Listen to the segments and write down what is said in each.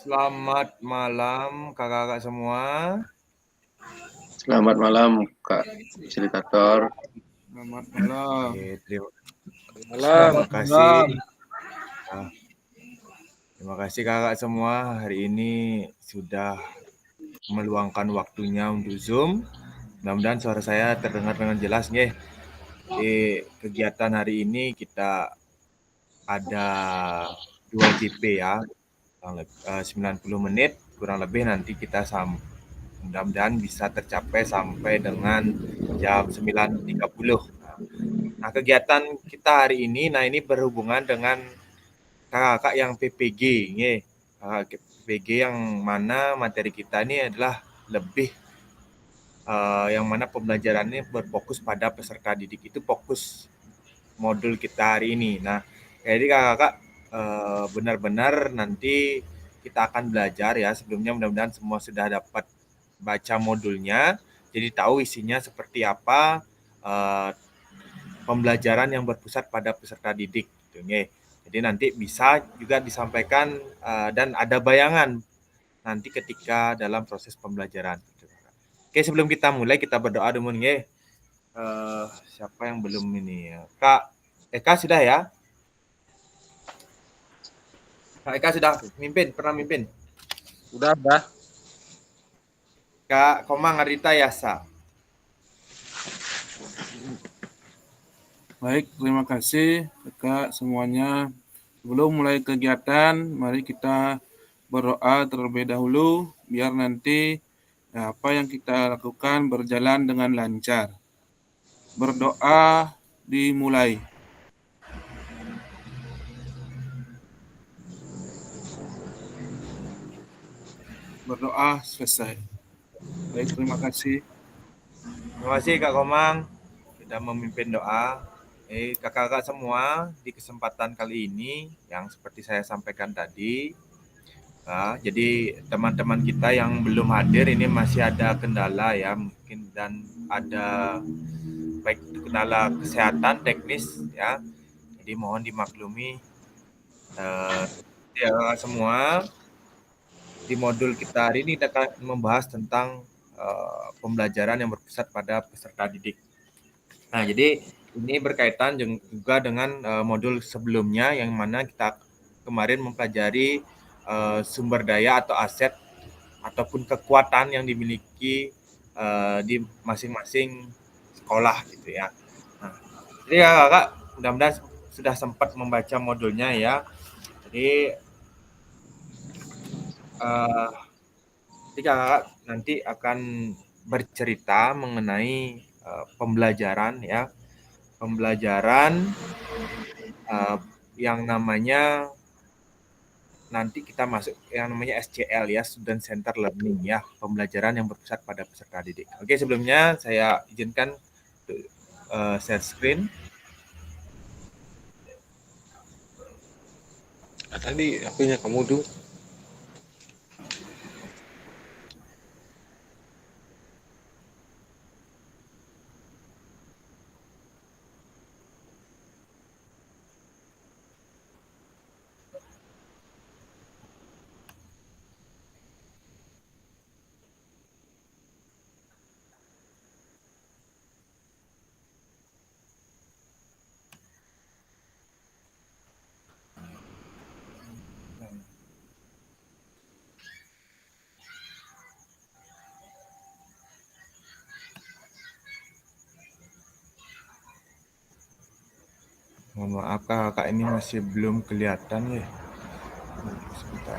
Selamat malam kakak-kakak semua. Selamat malam, Kak Fasilitator. Selamat malam. Terima kasih. Terima kasih kakak semua. Hari ini sudah meluangkan waktunya untuk Zoom. Mudah-mudahan suara saya terdengar dengan jelas nih. Di kegiatan hari ini kita ada 2 JP ya. 90 menit kurang lebih nanti kita mudah-mudahan bisa tercapai sampai dengan jam 9.30. Nah, kegiatan kita hari ini, ini berhubungan dengan kakak-kakak yang PPG, nih. PPG yang mana materi kita ini adalah lebih yang mana pembelajarannya berfokus pada peserta didik, itu fokus modul kita hari ini. Nah, jadi kakak-kakak benar-benar nanti kita akan belajar ya. Sebelumnya mudah-mudahan semua sudah dapat baca modulnya, jadi tahu isinya seperti apa. Pembelajaran yang berpusat pada peserta didik gitu, nih. Jadi nanti bisa juga disampaikan dan ada bayangan nanti ketika dalam proses pembelajaran gitu. Oke, sebelum kita mulai kita berdoa dulu nih. Siapa yang belum ini ya? Kak Eka sudah ya? Kak Eka sudah pernah mimpin? Udah. Kak Komang Arita Yasa. Baik, terima kasih kakak semuanya. Sebelum mulai kegiatan, mari kita berdoa terlebih dahulu biar nanti apa yang kita lakukan berjalan dengan lancar. Berdoa dimulai. Berdoa selesai. Baik, terima kasih. Terima kasih Kak Komang sudah memimpin doa. Kakak-kakak semua, di kesempatan kali ini yang seperti saya sampaikan tadi, jadi teman-teman kita yang belum hadir ini masih ada kendala ya mungkin, dan ada baik itu kendala kesehatan teknis ya. Jadi mohon dimaklumi ya semua. Di modul kita hari ini kita akan membahas tentang pembelajaran yang berpusat pada peserta didik. Nah, jadi ini berkaitan juga dengan modul sebelumnya yang mana kita kemarin mempelajari sumber daya atau aset ataupun kekuatan yang dimiliki di masing-masing sekolah gitu ya. Nah, jadi kakak mudah-mudahan sudah sempat membaca modulnya ya. Jadi kakak nanti akan bercerita mengenai pembelajaran ya, yang namanya nanti kita masuk yang namanya SCL ya, Student Center Learning ya, pembelajaran yang berpusat pada peserta didik. Oke, sebelumnya saya izinkan share screen. Tadi HP-nya kamu dulu. Mohon maaf kakak ini masih belum kelihatan ya. Sebentar.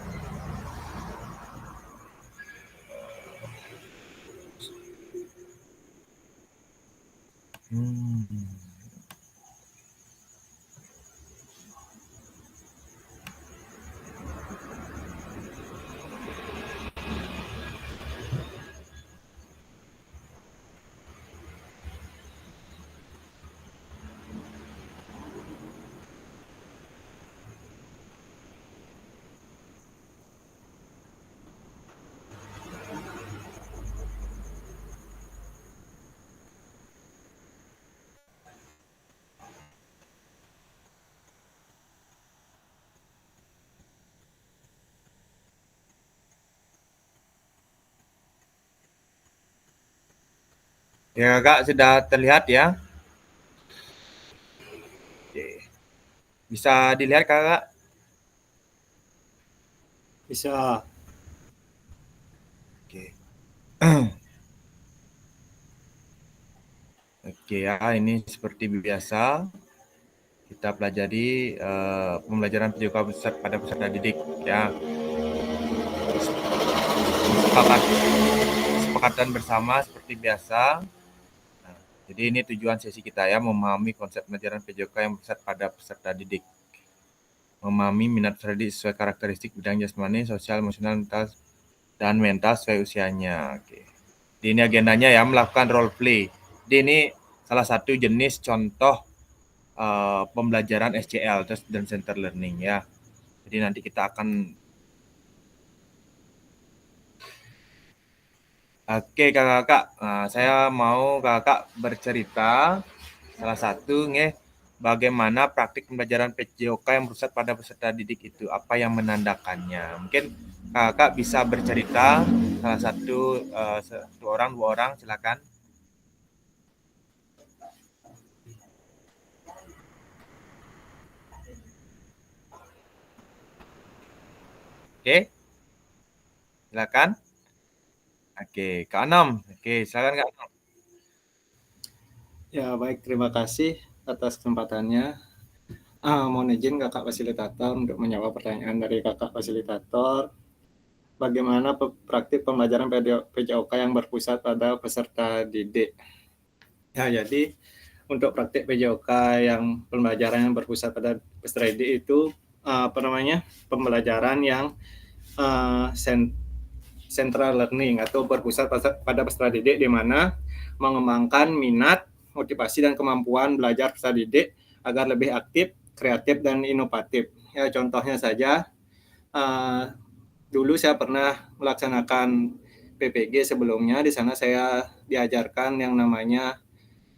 Ya Kak, sudah terlihat ya? Oke. Bisa dilihat Kakak? Bisa. Oke. Oke ya, ini seperti biasa kita pelajari pembelajaran PJOK pada peserta didik ya. Kesepakatan bersama seperti biasa. Nah, jadi ini tujuan sesi kita ya, memahami konsep pembelajaran PJOK yang bersifat pada peserta didik. Memahami minat peserta didik sesuai karakteristik bidang jasmani, sosial, emosional, mental, dan mental sesuai usianya. Oke. Jadi ini agendanya ya, melakukan role play. Jadi ini salah satu jenis contoh pembelajaran SCL, dan Center Learning ya. Jadi nanti kita akan Oke kakak-kakak, nah, saya mau kakak bercerita salah satu bagaimana praktik pembelajaran PJOK yang berpusat pada peserta didik itu, apa yang menandakannya. Mungkin kakak bisa bercerita salah satu orang, dua orang, silakan. Oke, silakan. Oke, Kak Anom. Oke, silakan Kak Anom. Ya, baik. Terima kasih atas kesempatannya. Mohon izin Kakak Fasilitator untuk menjawab pertanyaan dari Kakak Fasilitator. Bagaimana praktik pembelajaran PJOK yang berpusat pada peserta didik? Ya, jadi untuk praktik PJOK yang pembelajaran yang berpusat pada peserta didik itu pembelajaran yang central learning atau berpusat pada peserta didik, di mana mengembangkan minat, motivasi, dan kemampuan belajar peserta didik agar lebih aktif, kreatif, dan inovatif. Ya, contohnya saja, dulu saya pernah melaksanakan PPG sebelumnya. Di sana saya diajarkan yang namanya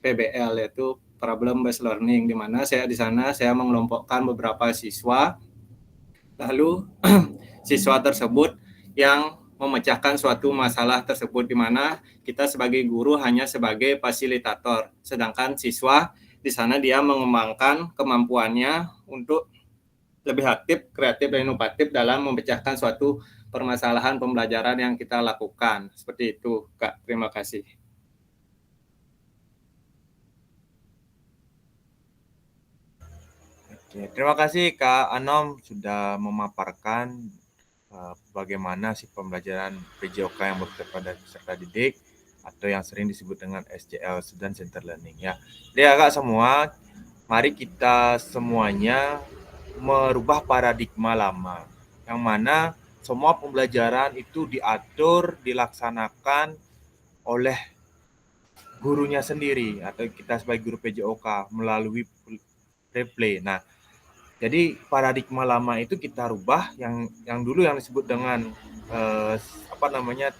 PBL, yaitu Problem Based Learning, di mana di sana saya mengelompokkan beberapa siswa, lalu siswa tersebut yang memecahkan suatu masalah tersebut, di mana kita sebagai guru hanya sebagai fasilitator, sedangkan siswa di sana dia mengembangkan kemampuannya untuk lebih aktif, kreatif, dan inovatif dalam memecahkan suatu permasalahan pembelajaran yang kita lakukan. Seperti itu, Kak. Terima kasih. Oke, terima kasih Kak Anom sudah memaparkan bagaimana sih pembelajaran PJOK yang berpusat pada peserta didik atau yang sering disebut dengan SCL, Student Center Learning ya. Jadi Kak semua, mari kita semuanya merubah paradigma lama yang mana semua pembelajaran itu diatur, dilaksanakan oleh gurunya sendiri atau kita sebagai guru PJOK melalui replay. Nah, jadi paradigma lama itu kita rubah yang dulu yang disebut dengan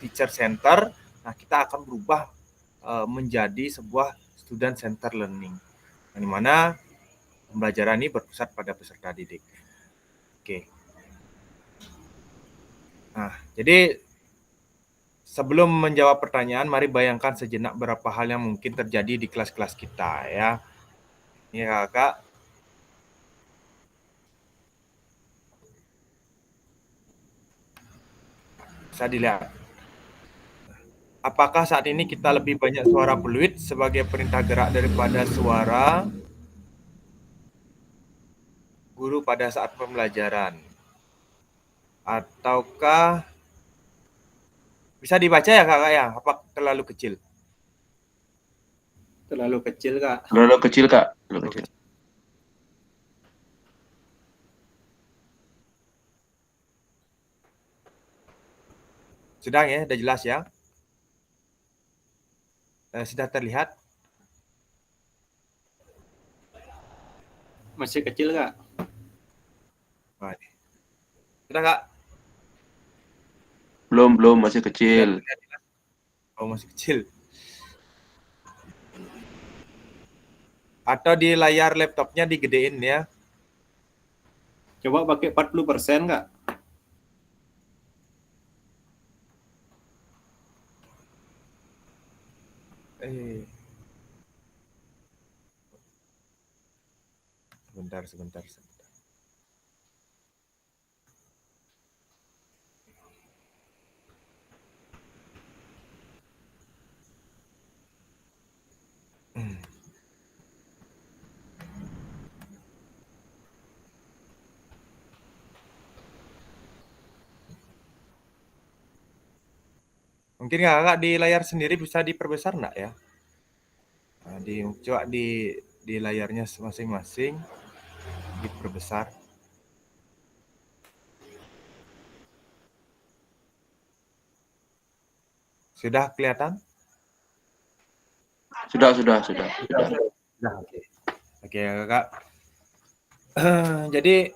teacher center. Nah, kita akan berubah menjadi sebuah student center learning. Yang dimana pembelajaran ini berpusat pada peserta didik. Oke. Nah, jadi sebelum menjawab pertanyaan, mari bayangkan sejenak berapa hal yang mungkin terjadi di kelas-kelas kita ya. Ini kakak. Bisa dilihat. Apakah saat ini kita lebih banyak suara fluid sebagai perintah gerak daripada suara guru pada saat pembelajaran? Ataukah bisa dibaca ya kakak ya? Apa terlalu kecil? Terlalu kecil, Kak. Terlalu kecil, Kak. Terlalu kecil. Sudah ya, sudah jelas ya? Sudah terlihat? Masih kecil, Kak. Sudah Kak? Belum, masih kecil. Oh, masih kecil. Atau di layar laptopnya digedein ya? Coba pakai 40%, Kak. Eh, sebentar. Mungkin kakak di layar sendiri bisa diperbesar enggak ya? Nah, coba di layarnya masing-masing diperbesar. Sudah kelihatan? Sudah. Nah, oke kakak. Jadi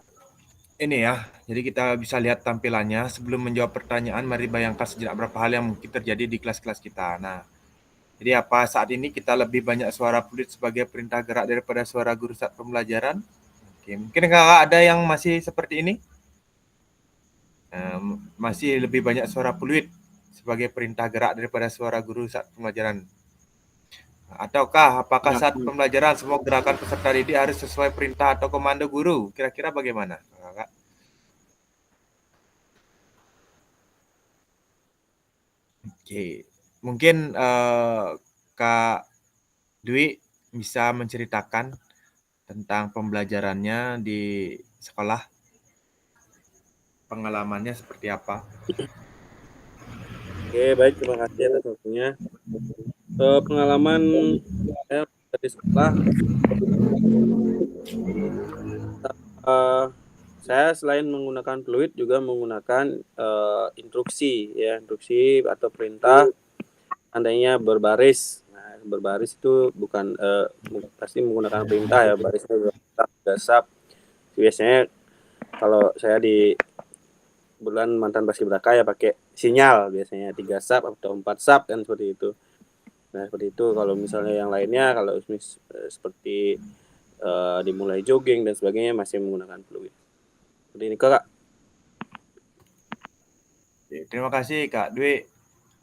ini ya, jadi kita bisa lihat tampilannya. Sebelum menjawab pertanyaan, mari bayangkan sejenak berapa hal yang mungkin terjadi di kelas-kelas kita. Nah, jadi apa saat ini kita lebih banyak suara fluid sebagai perintah gerak daripada suara guru saat pembelajaran? Oke, mungkin kakak ada yang masih seperti ini? Masih lebih banyak suara fluid sebagai perintah gerak daripada suara guru saat pembelajaran. Ataukah apakah Ya. saat pembelajaran semua gerakan peserta didik harus sesuai perintah atau komando guru? Kira-kira bagaimana, kakak? Oke, mungkin Kak Dwi bisa menceritakan tentang pembelajarannya di sekolah, pengalamannya seperti apa? Oke, baik, terima kasih atas waktunya. Pengalaman saya di sekolah, saya selain menggunakan fluid juga menggunakan instruksi atau perintah, andainya berbaris. Nah, berbaris itu bukan pasti menggunakan perintah ya, barisnya gasap. Biasanya kalau saya di bulan mantan paskibraka ya pakai sinyal, biasanya 3 sub atau 4 sub kan seperti itu. Nah, seperti itu. Kalau misalnya yang lainnya, kalau seperti dimulai jogging dan sebagainya masih menggunakan fluid. Seperti ini, Kak. Terima kasih Kak Dwi.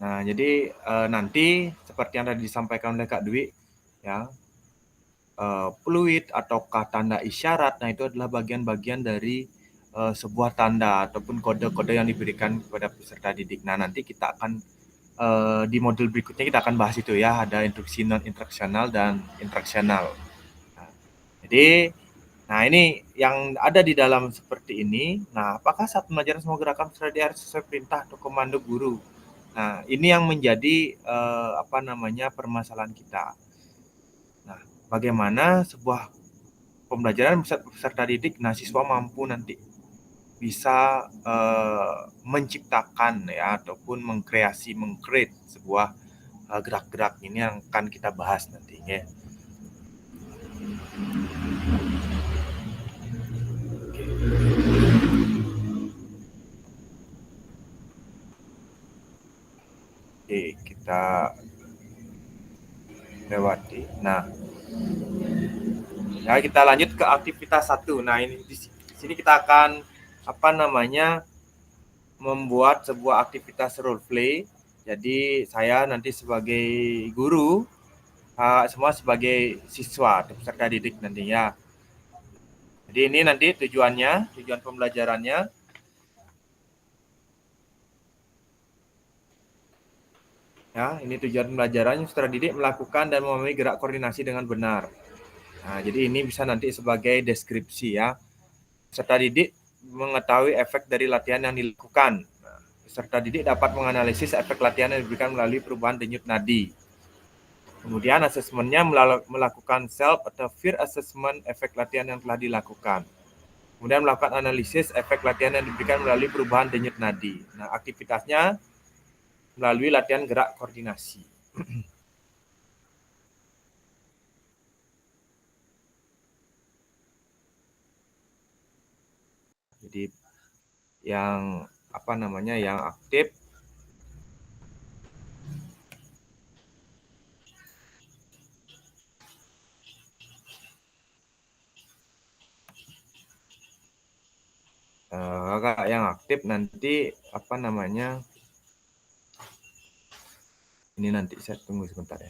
Nah, jadi nanti seperti yang tadi disampaikan oleh Kak Dwi, ya, fluid ataukah tanda isyarat, nah itu adalah bagian-bagian dari sebuah tanda ataupun kode-kode yang diberikan kepada peserta didik. Nah, nanti kita akan di modul berikutnya kita akan bahas itu ya, ada instruksi non-instruksional dan instruksional. Nah, jadi, nah ini yang ada di dalam seperti ini. Nah, apakah saat pembelajaran semua gerakan peserta didik harus sesuai perintah atau komando guru? Nah, ini yang menjadi permasalahan kita. Nah, bagaimana sebuah pembelajaran peserta didik, nah siswa mampu nanti bisa menciptakan ya ataupun mengcreate sebuah gerak-gerak ini yang akan kita bahas nantinya. Oke, kita lewati. Nah, ya kita lanjut ke aktivitas 1. Nah, ini di sini kita akan membuat sebuah aktivitas role play. Jadi saya nanti sebagai guru, semua sebagai siswa atau peserta didik nantinya. Jadi ini nanti tujuan pembelajarannya. Ya, ini tujuan pembelajarannya, peserta didik melakukan dan memahami gerak koordinasi dengan benar. Nah, jadi ini bisa nanti sebagai deskripsi ya. Peserta didik mengetahui efek dari latihan yang dilakukan. Nah, peserta didik dapat menganalisis efek latihan yang diberikan melalui perubahan denyut nadi. Kemudian asesmennya melakukan self atau peer assessment efek latihan yang telah dilakukan. Kemudian melakukan analisis efek latihan yang diberikan melalui perubahan denyut nadi. Nah, aktivitasnya melalui latihan gerak koordinasi. Jadi yang yang aktif yang aktif nanti ini nanti saya tunggu sebentar ya.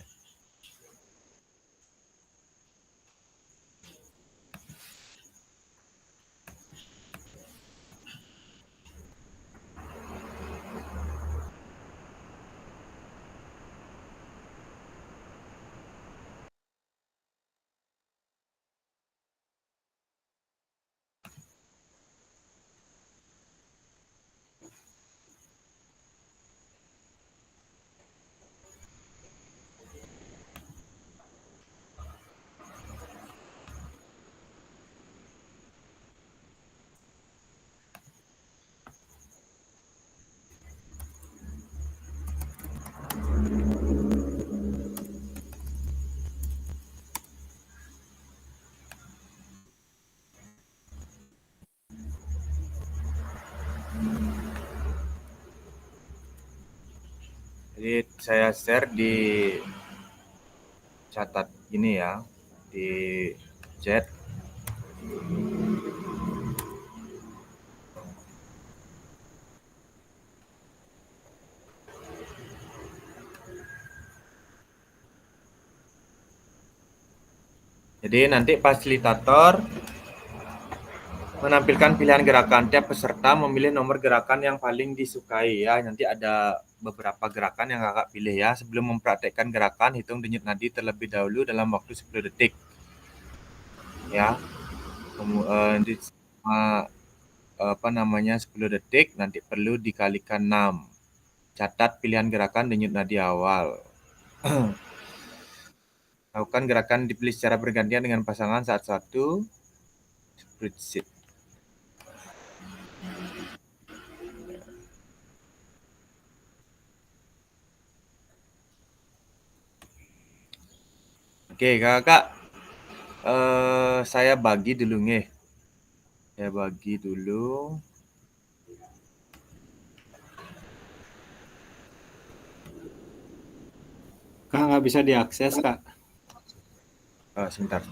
Jadi saya share di catat ini ya, di chat. Jadi nanti fasilitator menampilkan pilihan gerakan. Tiap peserta memilih nomor gerakan yang paling disukai ya. Nanti ada beberapa gerakan yang kakak pilih ya. Sebelum mempraktekkan gerakan, hitung denyut nadi terlebih dahulu dalam waktu 10 detik. Ya. Nanti 10 detik nanti perlu dikalikan 6. Catat pilihan gerakan denyut nadi awal. Lakukan gerakan dipilih secara bergantian dengan pasangan saat satu spreadsheet. Oke, kakak. Saya bagi dulu nih. Saya bagi dulu. Kak, nggak bisa diakses, Kak. Sebentar.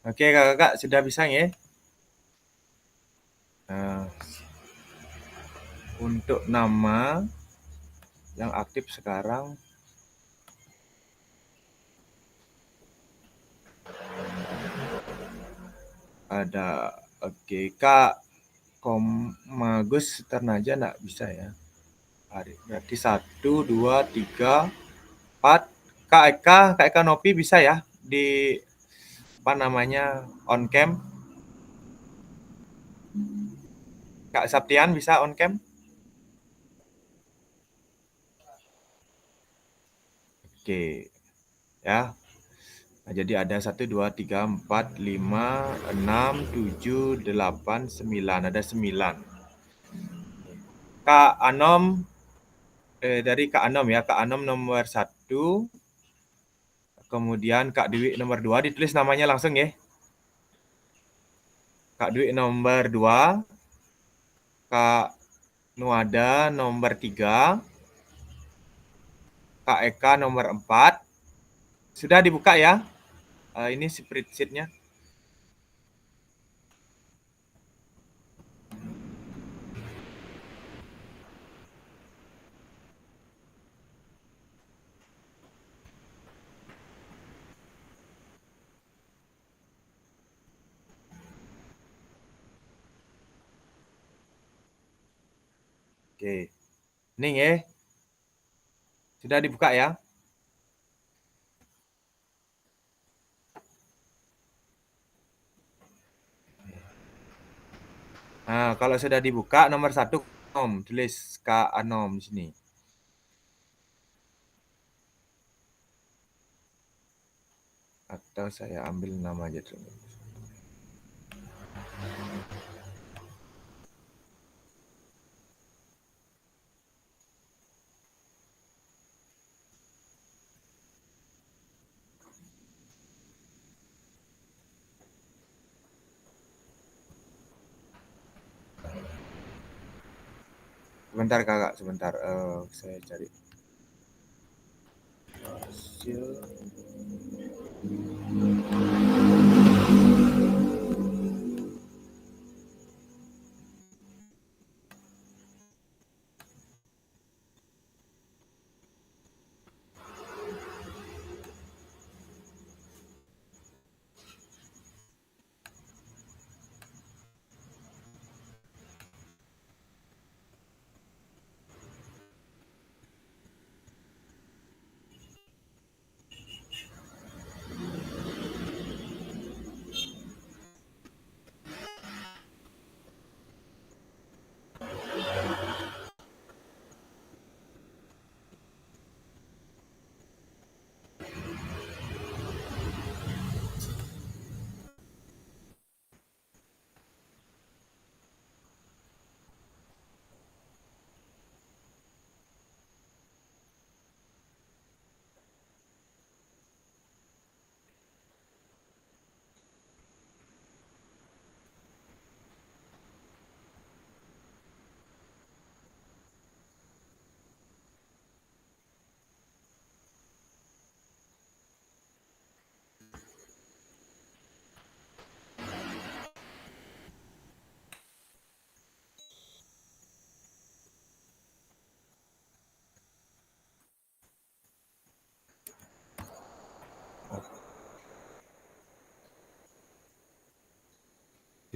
Oke, kakak sudah bisa ya? Untuk nama yang aktif sekarang ada Kak Komagus Ternaja enggak bisa ya. Berarti 1, 2, 3, 4. Kak Eka Nopi bisa ya di on cam. Kak Saptian bisa on cam? Oke. Ya. Nah, jadi ada 1, 2, 3, 4, 5, 6, 7, 8, 9. Ada 9. Kak Anom, dari Kak Anom ya. Kak Anom nomor 1. Kemudian Kak Dewi nomor 2. Ditulis namanya langsung ya. Kak Dewi nomor 2. Kak Nuada nomor 3. Kak Eka nomor 4. Sudah dibuka ya? Ini spreadsheet-nya. Oke. Ini ya. Sudah dibuka ya? Nah, kalau sudah dibuka nomor 1 Anom, tulis Kak Anom di sini. Atau saya ambil nama aja dulu. Sebentar kakak, sebentar. Saya cari hasil.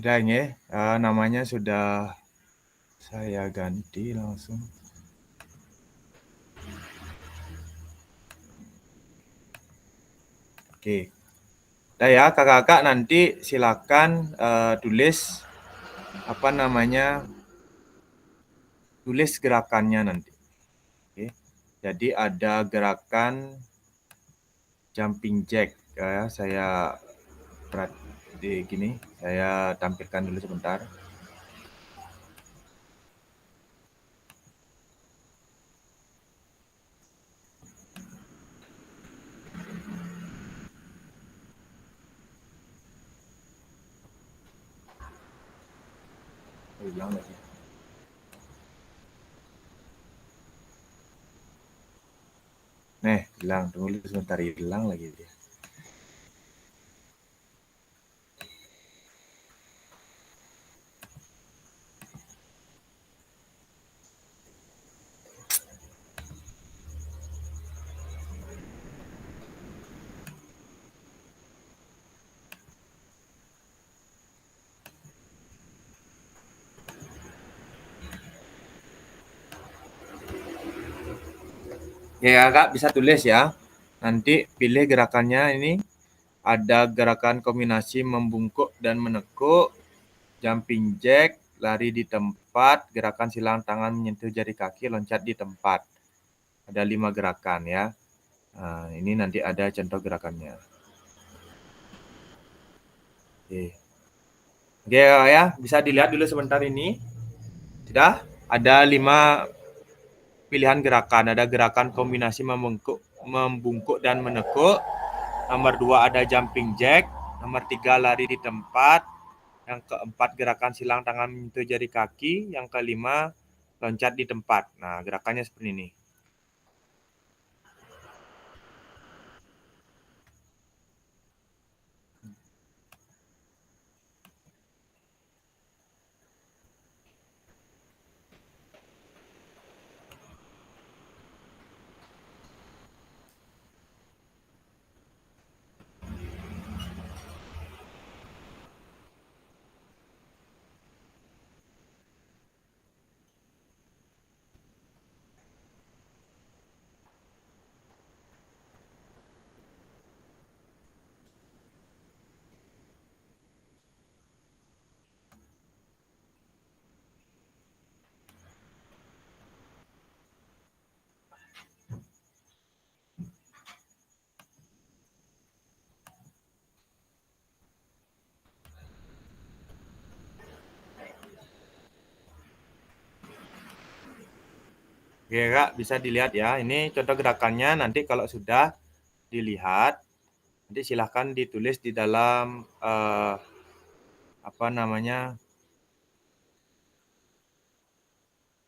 Sudah ini, namanya sudah saya ganti langsung. Oke. Nah ya, kakak-kakak nanti silakan tulis apa namanya, tulis gerakannya nanti. Oke. Jadi ada gerakan jumping jack. Ya, saya di gini, saya tampilkan dulu sebentar. Hilang lagi. Nih, hilang. Tunggu sebentar, hilang lagi dia. Ya, kakak bisa tulis ya. Nanti pilih gerakannya ini. Ada gerakan kombinasi membungkuk dan menekuk, jumping jack, lari di tempat, gerakan silang tangan menyentuh jari kaki, loncat di tempat. Ada 5 gerakan ya. Nah, ini nanti ada contoh gerakannya. Oke. Oke ya, bisa dilihat dulu sebentar ini. Sudah ada 5 pilihan gerakan. Ada gerakan kombinasi membungkuk dan menekuk. Nomor 2 ada jumping jack. Nomor 3 lari di tempat. Yang keempat gerakan silang tangan menyentuh jari kaki. Yang kelima loncat di tempat. Nah, gerakannya seperti ini. Oke, Kak, bisa dilihat ya. Ini contoh gerakannya. Nanti kalau sudah dilihat, nanti silahkan ditulis di dalam apa namanya,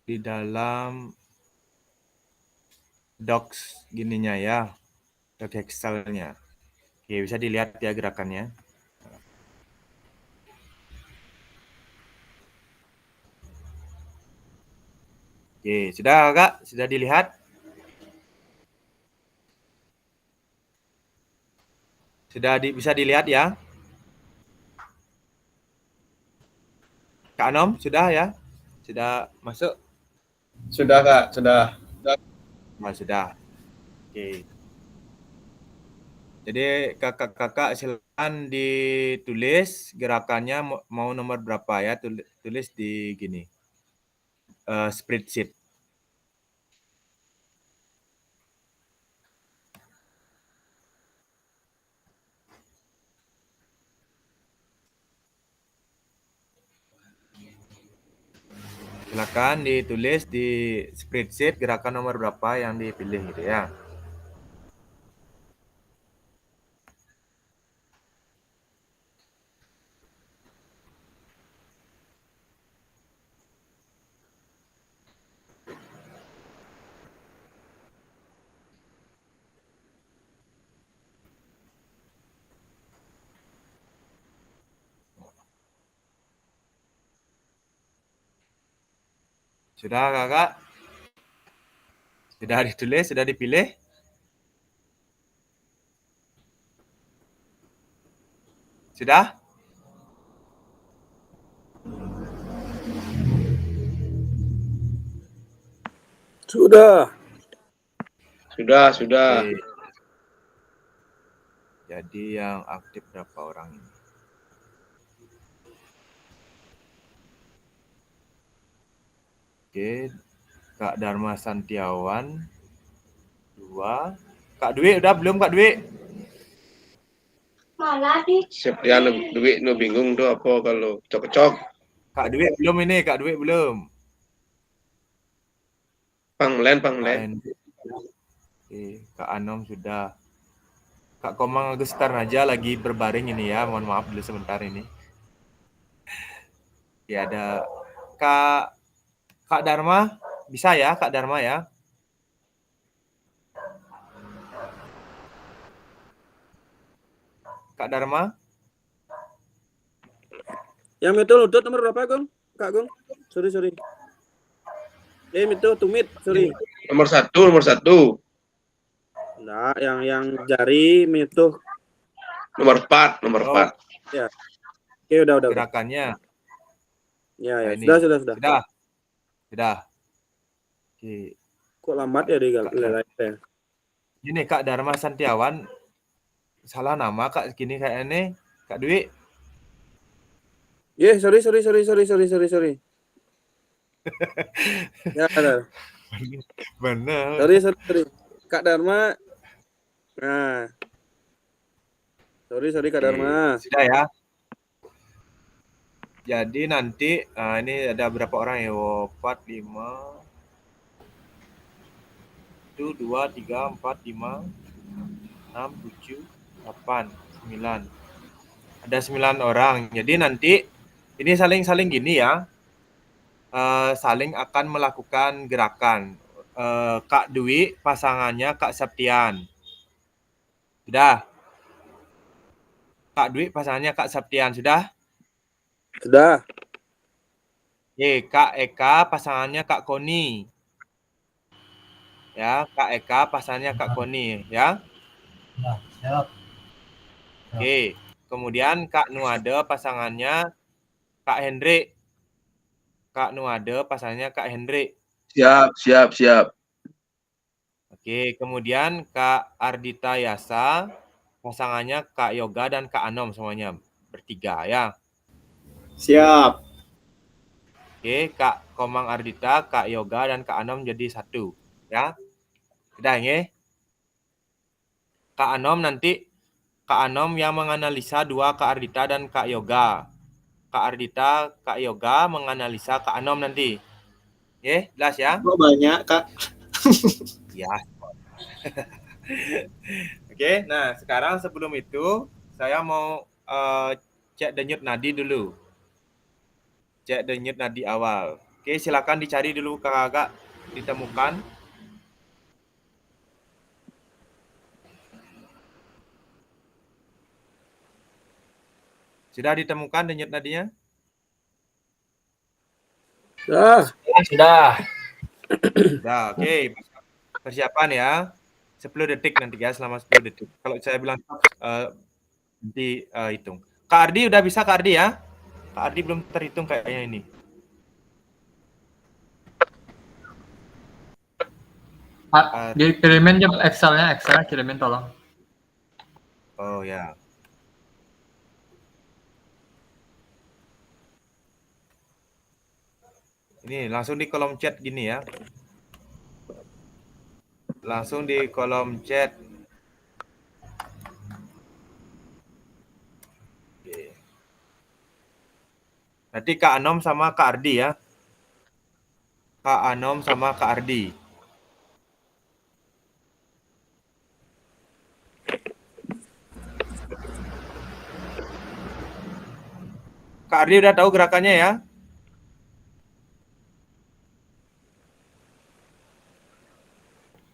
di dalam docs gininya ya, doc Excel-nya. Oke, bisa dilihat ya gerakannya. Oke, sudah Kak? Sudah dilihat? Sudah bisa dilihat ya? Kak Anom, sudah ya? Sudah masuk? Sudah Kak, sudah. Nah, sudah. Oke. Jadi kakak-kakak silakan ditulis gerakannya mau nomor berapa ya, tulis di gini, spreadsheet. Silakan ditulis di spreadsheet gerakan nomor berapa yang dipilih gitu ya. Sudah kakak? Sudah ditulis, sudah dipilih? Sudah? Sudah. Sudah. Oke. Jadi yang aktif berapa orang ini? Oke, Kak Dharma Santiawan 2. Kak Dwi udah belum Kak Dwi? Septian duit no bingung tuh apa kalau cocok. Kak Dwi belum ini, Kak Dwi belum. Panglen. Kak Hendrik. Oke, Kak Anom sudah. Kak Komang Agustar aja lagi berbaring ini ya. Mohon maaf dulu sebentar ini. Ya ada Kak Dharma, bisa ya Kak Dharma ya? Kak Dharma? Yang itu lutut nomor berapa, Gung? Kak Gung? Sorry. Itu tumit, sorry. Nomor satu. Enggak, yang jari itu. Nomor 4. Ya. Oke, udah. Gerakannya. Ya, Nah, ini. sudah. Sudah. Oke. Kok lambat ya di live-nya? Ini Kak Dharma Santiawan. Salah nama Kak gini kayaknya. Kak Dwi. Sorry. Ya, ada. Bener. Sorry. Kak Dharma. Nah. Sorry Kak Dharma. Sudah ya. Jadi nanti ini ada berapa orang ya? 4, 5. 1, 2, 3, 4, 5, 6, 7, 8, 9. Ada 9 orang. Jadi nanti ini saling gini ya. Saling akan melakukan gerakan. Kak Dwi pasangannya Kak Septian. Sudah. Kak Dwi pasangannya Kak Septian sudah? Sudah. Kak Eka pasangannya Kak Koni. Ya, Kak Eka pasangannya Kak Koni ya. Siap. Oke. Kemudian Kak Nuade pasangannya Kak Hendrik. Kak Nuade pasangannya Kak Hendrik. Siap. Oke, kemudian Kak Ardita Yasa pasangannya Kak Yoga dan Kak Anom semuanya bertiga ya. Siap. Oke, Kak Komang Ardita, Kak Yoga dan Kak Anom jadi satu ya. Sudah ya. Kak Anom yang menganalisa 2 Kak Ardita dan Kak Yoga. Kak Ardita, Kak Yoga menganalisa Kak Anom nanti. Jelas ya? Kok banyak, Kak? Ya. Oke, nah sekarang sebelum itu saya mau cek denyut nadi dulu. Cek denyut nadi awal. Oke, silakan dicari dulu kakak ditemukan. Sudah ditemukan denyut nadinya? Sudah. Sudah, oke. Persiapan ya. 10 detik nanti ya, selama 10 detik. Kalau saya bilang dihitung. Kak Ardi udah bisa Kak Ardi ya? Kak Ardi belum terhitung kayaknya ini. Dikirimin Excelnya kirimin tolong. Oh ya. Ini langsung di kolom chat gini ya. Langsung di kolom chat. Oke. Nanti Kak Anom sama Kak Ardi ya. Kak Anom sama Kak Ardi. Kak Ardi udah tahu gerakannya ya?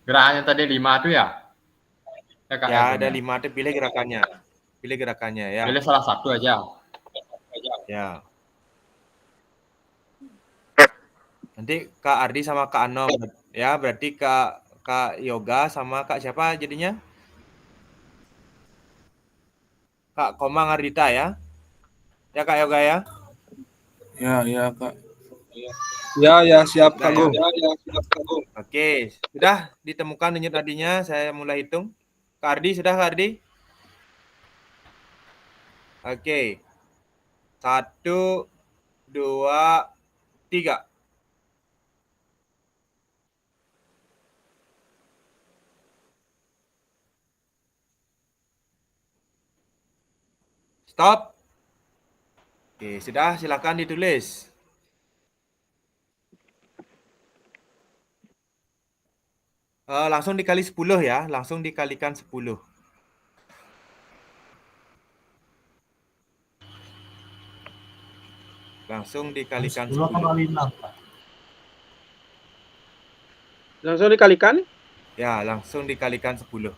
Gerakannya tadi 5 tuh ya? Kak, Ya, ada 5 tuh, pilih gerakannya. Pilih gerakannya ya. Pilih salah satu aja. Ya. Nanti Kak Ardi sama Kak Anom ya, berarti Kak Yoga sama Kak siapa jadinya? Kak Komang Ardita ya. Ya Kak Yoga ya. Ya, Kak. Ya, siap Sudah Kak ya? Gung. Oke, sudah ditemukan denyut nadinya. Saya mulai hitung. Kak Ardi, sudah Kak Ardi? Oke. 1, 2, 3. Stop. Oke, sudah, silakan ditulis. Langsung dikali 10 ya, langsung dikalikan 10. Langsung dikalikan 10. Langsung dikalikan. Ya, langsung dikalikan 10.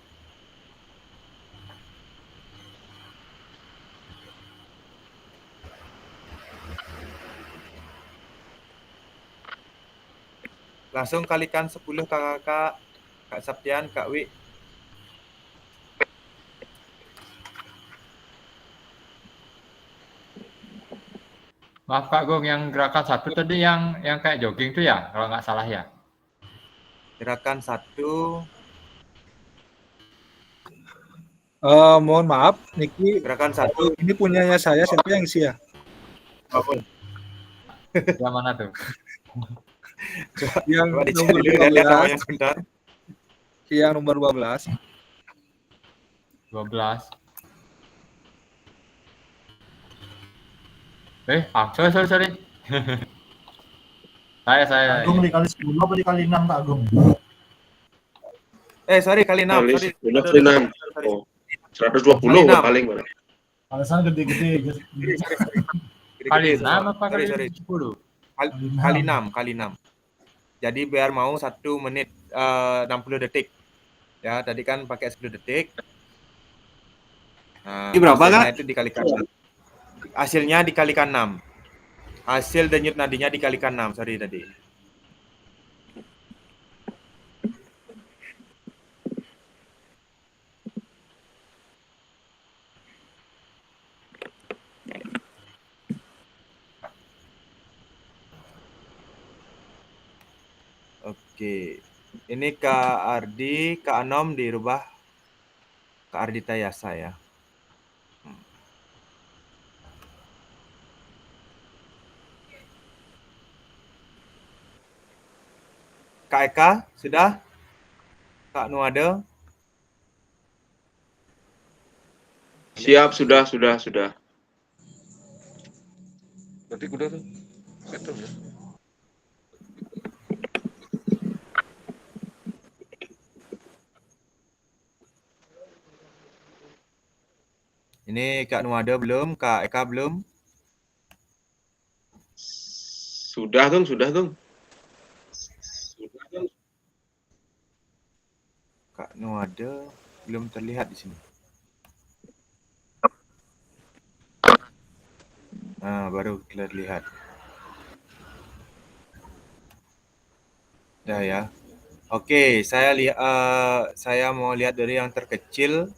Langsung kalikan 10 kakak-kakak, Kak Saptian, Kak Wi. Maaf Kak Gung, yang gerakan 1 tadi yang kayak jogging tuh ya, kalau nggak salah ya. Gerakan 1. Mohon maaf, Niki. Gerakan 1. Ini punyanya saya, siapa yang isi ya? Yang mana tuh? Yang Coba dicari nomor dulu ya, lihat 12. namanya sebentar. Yang nomor 12. 12. Sorry. saya. Agung dikali 10 apa dikali 6 Kak Agung? Sorry, kali 6. Kali Sorry. 10 kali 6. Oh, 120 Kali 6. paling mana? Alasan gede-gede. Kali Gede-gede, 6 apa kali sorry. 10? Kali 6. Jadi biar mau 1 menit 60 detik. Ya, tadi kan pakai 10 detik. Nah, Ini berapa, hasilnya Kak? itu dikalikan 6. Hasilnya dikalikan 6. Hasil denyut nadinya dikalikan 6, sorry tadi. Oke. Ini Kak Ardi, Kak Anom dirubah Kak Ardi Tayasa ya. Kak Eka, sudah? Kak Nuade? Siap, sudah. Berarti udah tuh. Settle ya. Ini Kak Nuade belum, Kak Eka belum? Sudah, Gung. Kak Nuade belum terlihat di sini. Nah, baru terlihat. Udah ya. Oke, saya mau lihat dari yang terkecil.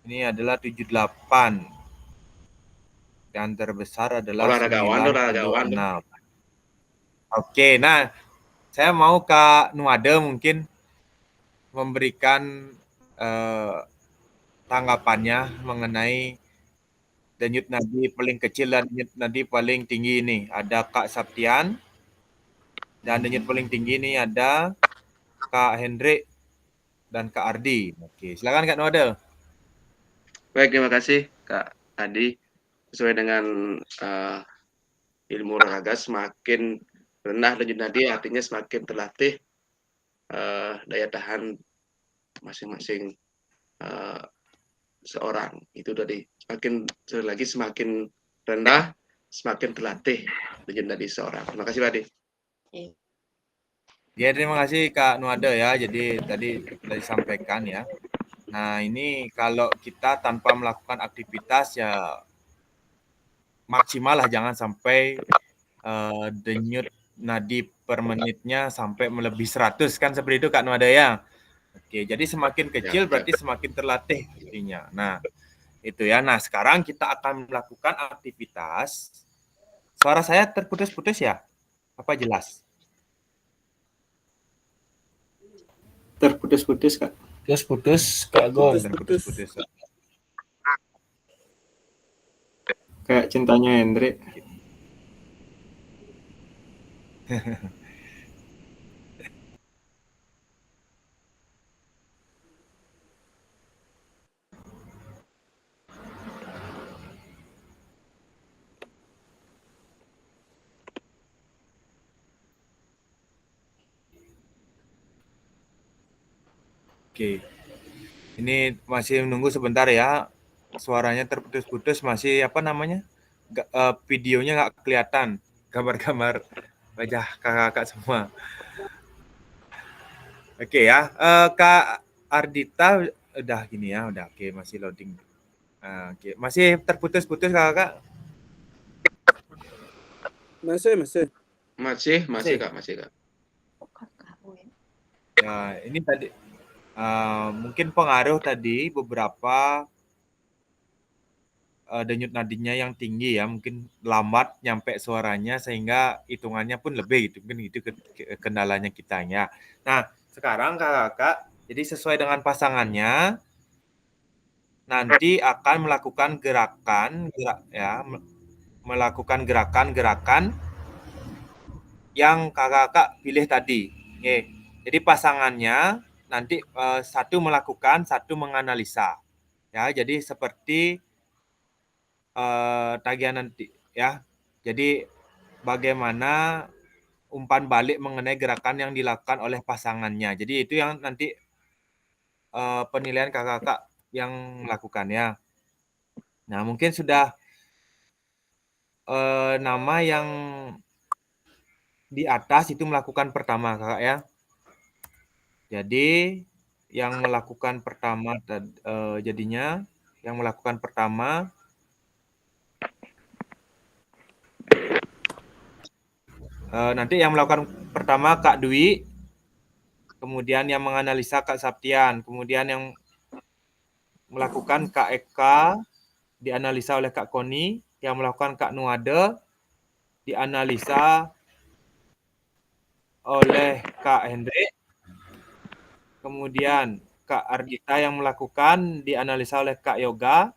Ini adalah 78. Yang terbesar adalah Olahragawan. 96. Oke, nah saya mau Kak Nuade mungkin memberikan tanggapannya mengenai denyut nadi paling kecil dan denyut nadi paling tinggi ini. Ada Kak Saptian dan denyut paling tinggi ini ada Kak Hendrik dan Kak Ardi. Oke, silakan Kak Nuade. Baik, terima kasih Kak Adi. Sesuai dengan ilmu olahraga, semakin rendah denyut nadi artinya semakin terlatih daya tahan masing-masing seorang. Itu tadi. Semakin rendah, semakin terlatih denyut nadi seorang. Terima kasih Pak Adi. Ya, terima kasih Kak Nuade ya. Jadi tadi sudah disampaikan ya. Nah, ini kalau kita tanpa melakukan aktivitas ya maksimal lah, jangan sampai denyut nadi per menitnya sampai melebihi 100 kan, seperti itu Kak Nuade ya. Oke, jadi semakin kecil berarti semakin terlatih intinya. Nah, itu ya. Nah, sekarang kita akan melakukan aktivitas. Suara saya terputus-putus ya? Apa jelas? Terputus-putus, Kak. Putus Kak Agung. Terputus-putus. Kayak cintanya Hendrik. Oke. Ini masih menunggu sebentar ya. Suaranya terputus-putus, masih apa namanya? Videonya nggak kelihatan. Gambar-gambar wajah kakak-kakak semua. Oke ya. Kak Ardita udah gini ya, udah oke, masih loading. Oke, masih terputus-putus kakak. Masih Kak. Ya, ini tadi mungkin pengaruh tadi beberapa denyut nadinya yang tinggi ya, mungkin lambat nyampe suaranya sehingga hitungannya pun lebih gitu, mungkin itu kendalanya kitanya. Nah, sekarang kakak, jadi sesuai dengan pasangannya nanti akan melakukan melakukan gerakan-gerakan yang kakak pilih tadi. Oke. Jadi pasangannya nanti satu melakukan, satu menganalisa. Ya, jadi seperti tagihan nanti ya. Jadi bagaimana umpan balik mengenai gerakan yang dilakukan oleh pasangannya. Jadi itu yang nanti penilaian kakak yang melakukannya. Nah, mungkin sudah nama yang di atas itu melakukan pertama kakak ya. Jadi yang melakukan pertama jadinya yang melakukan pertama nanti yang melakukan pertama Kak Dwi, kemudian yang menganalisa Kak Saptian, kemudian yang melakukan Kak Eka dianalisa oleh Kak Koni, yang melakukan Kak Nuade dianalisa oleh Kak Hendrik, kemudian Kak Ardita yang melakukan dianalisa oleh Kak Yoga,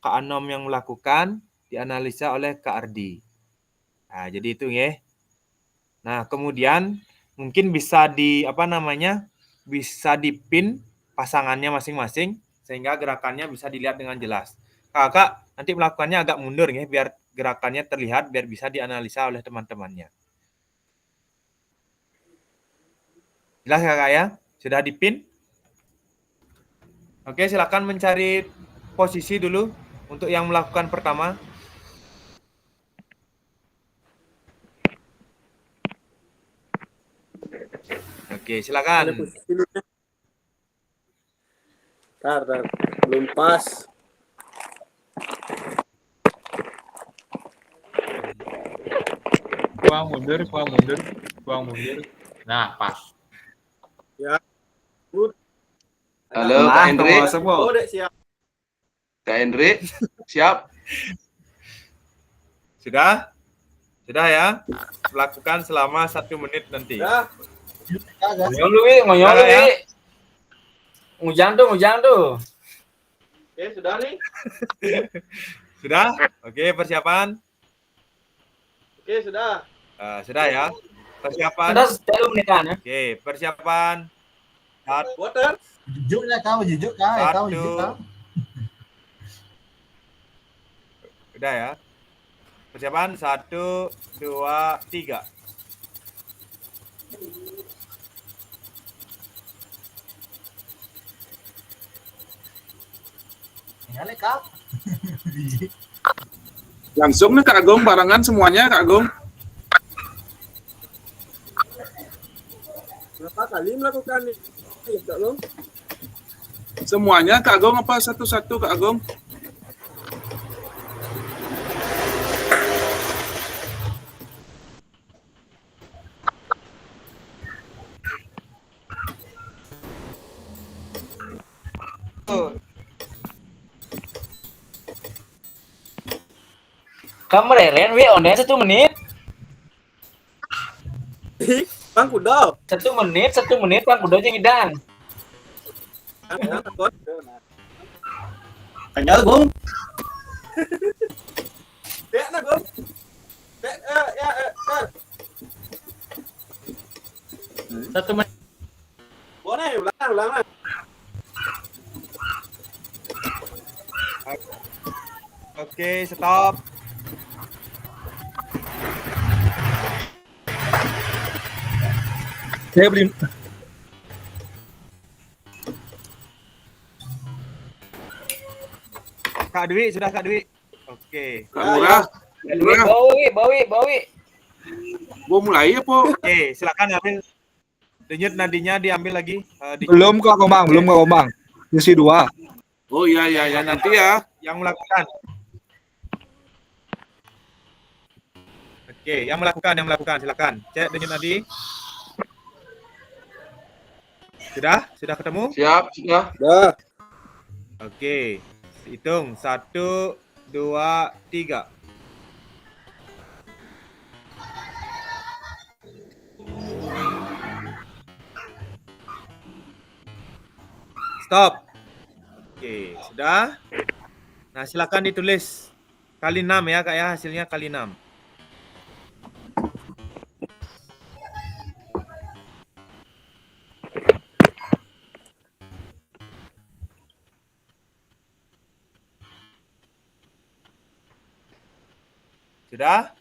Kak Anom yang melakukan dianalisa oleh Kak Ardi. Nah, jadi itu ya. Nah, kemudian mungkin bisa bisa dipin pasangannya masing-masing sehingga gerakannya bisa dilihat dengan jelas. Kakak nanti melakukannya agak mundur ya biar gerakannya terlihat, biar bisa dianalisa oleh teman-temannya. Jelas kakak ya? Sudah dipin? Oke, silakan mencari posisi dulu untuk yang melakukan pertama. Oke, silakan. Tar, belum pas. Kuang mundur. Nah, pas. Ya. Halo Kak Hendrik. Oh, dek siap. Kak Hendrik, siap? Sudah? Sudah ya? Lakukan selama 1 menit nanti. Ya. Ngonyong lu, Ngujang tuh. Oke, sudah nih. Sudah? Oke, persiapan. Oke, sudah. Sudah ya? Persiapan. Sudah 10 menitan ya. Oke, persiapan. Water. Jujur lah kau. Udah ya? Persiapan 1, 2, 3. Nyale kau. Langsung nih Kak Agung, barengan semuanya Kak Agung. Berapa kali melakukan ini? Kak Agung? Semuanya Kak Agung apa satu-satu Kak Agung? Kamu reren wi onnya 1 menit. Bang Kudo. 1 menit Bang Kudo jeung Idan. Kanyal Gong. Dek na Gong. Dek ya. 1 menit. Boleh ulang. Oke, stop. Saya beli Kak Dwi, sudah Kak Dwi. Oke. Kak Murah. Bawi. Gua mulai ya, Po. Oke, silakan ambil. Denyut nadinya diambil lagi. Belum Kak Komang. Misi 2. Oh iya nanti ya. Yang melakukan. Oke, yang melakukan. Silakan. Cek denyut nadi. Sudah ketemu? Siap, sudah. Dah. Oke. Hitung 1, 2, 3. Stop. Oke, sudah. Nah, silakan ditulis kali 6 ya, Kak ya. Hasilnya kali 6. Sudah?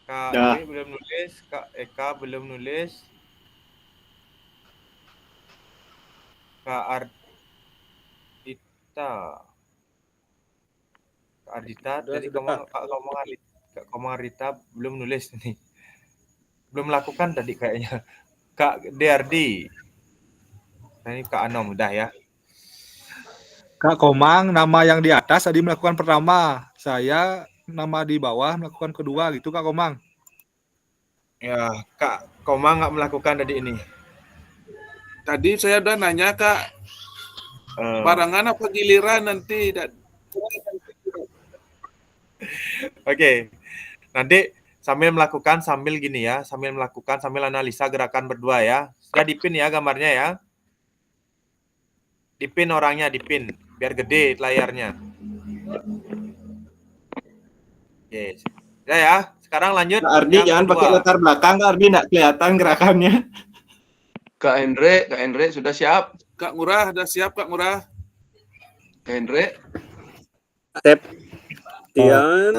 Kak Dah. Dewi belum nulis, Kak Eka belum nulis. Kak Ardita tadi Kak Komang Ardita belum nulis nih. Belum melakukan tadi kayaknya. Kak DRD. Nah, ini Kak Anom udah ya. Kak Komang nama yang di atas tadi melakukan pertama. Saya nama di bawah melakukan kedua gitu Kak Komang. Ya, Kak Komang nggak melakukan tadi ini. Tadi saya udah nanya, Kak. Barangan apa giliran nanti? Oke. Nanti sambil gini ya, sambil analisa gerakan berdua ya. Sudah dipin ya gambarnya ya. Dipin orangnya, biar gede layarnya. Oke. Ya. Sekarang lanjut. Kak Ardi jangan pakai latar belakang, Kak Ardi nggak kelihatan gerakannya. Kak Hendrik sudah siap. Kak Murah, udah siap Kak Murah? Kak Hendrik. Step. Tian.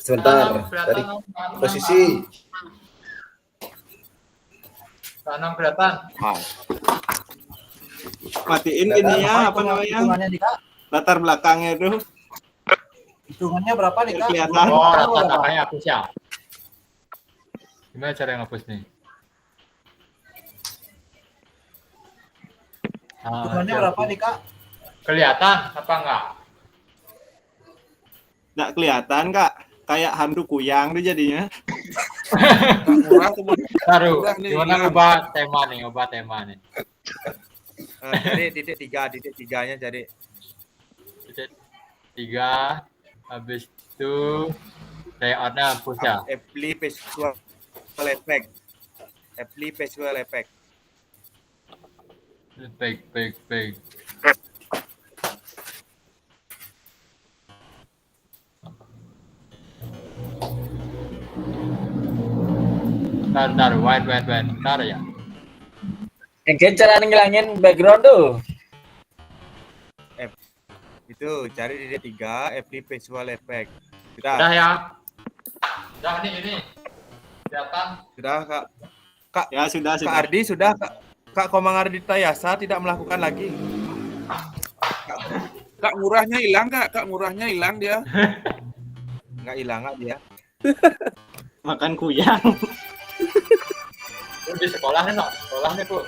Sebentar. Dari posisi. Tanam kelihatan. Matiin ini ya, apa namanya? Hitungannya nih Kak. Latar belakangnya itu. Hitungannya berapa nih Kak? Kelihatan. Oh, rata-ratanya hapus ya. Gimana cara ngapus nih? Hitungannya berapa nih Kak? Kelihatan apa enggak? Nggak kelihatan, Kak. Kayak hantu kuyang tuh jadinya. Kak Murah Taruh. Udah nih, Gimana hilang. ubah tema nih? Jadi titik tiganya jadi Titik 3. Habis itu layoutnya hapus ya. apply visual effect. Baik. Bentar, wait. Bentar ya. Engke cara ngilangin background tuh. Itu cari di D3 apply visual effect. Udah Sudah. ya. Udah ini. Kelihatan. Sudah, Kak. Ya, sudah. Kak Ardi sudah. Kak Komang Ardita Yasa tidak melakukan lagi. Kak Murahnya hilang, Kak. Kak Murahnya hilang dia. Nggak hilang dia. Makan kuyang. Di sekolahnya no. Sekolahnya tuh.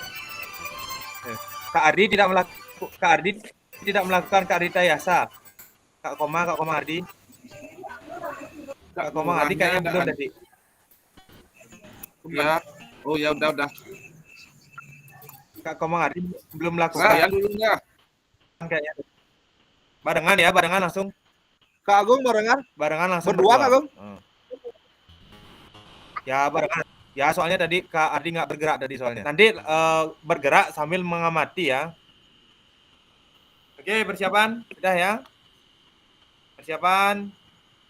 Kak Ardi tidak melakukan Kak Ardita Yasa. Kak Komang Ardi. Kak Komang Ardi kayaknya belum tadi. Ya, Oh ya udah. Kak Komang Ardi belum Saya melakukan dulu ya. kayaknya. Barengan langsung. Kak Agung barengan langsung berdua Kak Agung. Ya barengan. Ya soalnya tadi Kak Ardi nggak bergerak tadi soalnya. Nanti bergerak sambil mengamati ya. Oke, persiapan sudah ya. Persiapan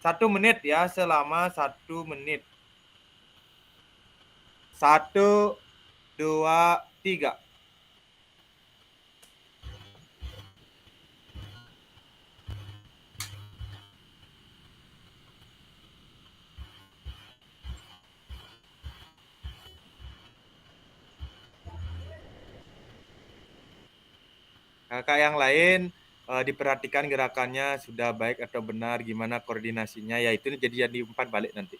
1 menit ya, selama 1 menit. 1, 2, 3. Kakak yang lain diperhatikan gerakannya sudah baik atau benar, gimana koordinasinya, ya itu jadi umpan balik nanti.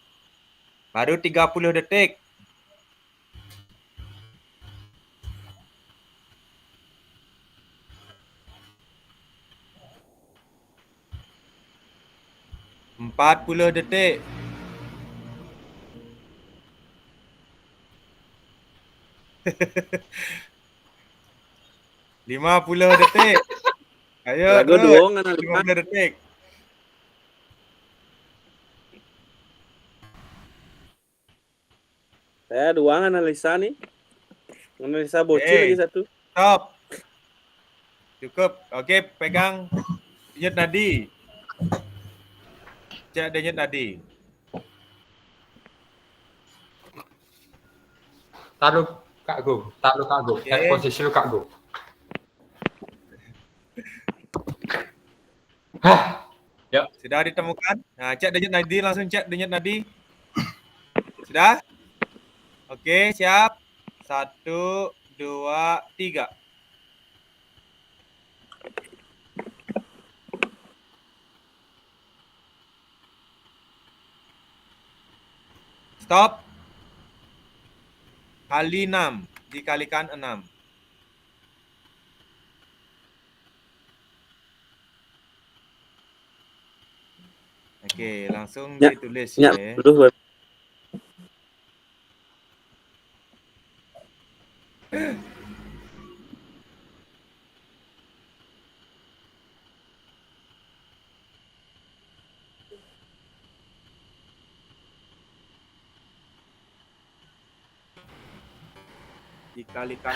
Baru 30 detik. Empat 40 detik. Lima 50 detik. Ayo, Lagu terus. doang kan 50 detik. Saya doang analisa nih. Analisa bocil lagi satu. Stop. Cukup. Oke, pegang denyut nadi. Cek denyut nadi. Taruh Kak Agung. Cari posisi lu Kak Agung. Ya. Sudah ditemukan? Nah, cek denyut nadi, langsung cek denyut nadi. Sudah? Oke, siap. 1, 2, 3. Stop. Kali 6, dikalikan 6. Oke, langsung ditulis ya. Dikalikan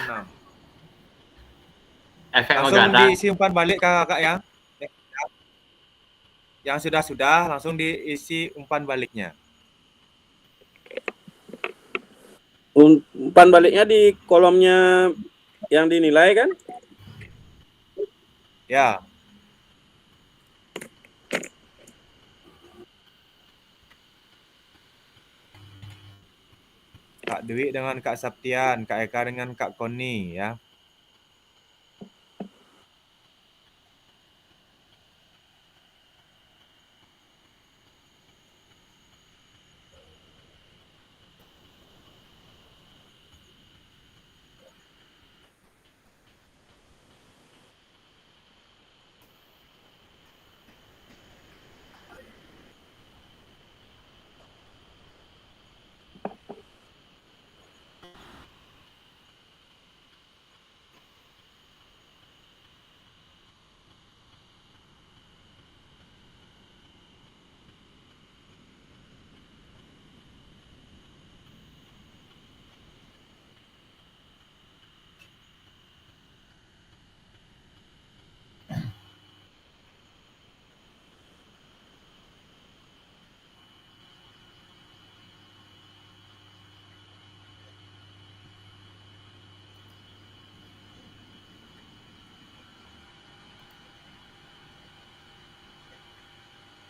6. Efek Langsung Ogata. diisi umpan balik kakak ya. Yang sudah langsung diisi umpan baliknya. Umpan baliknya di kolomnya yang dinilai kan? Ya. Kak Dwi dengan Kak Saptian, Kak Eka dengan Kak Koni ya.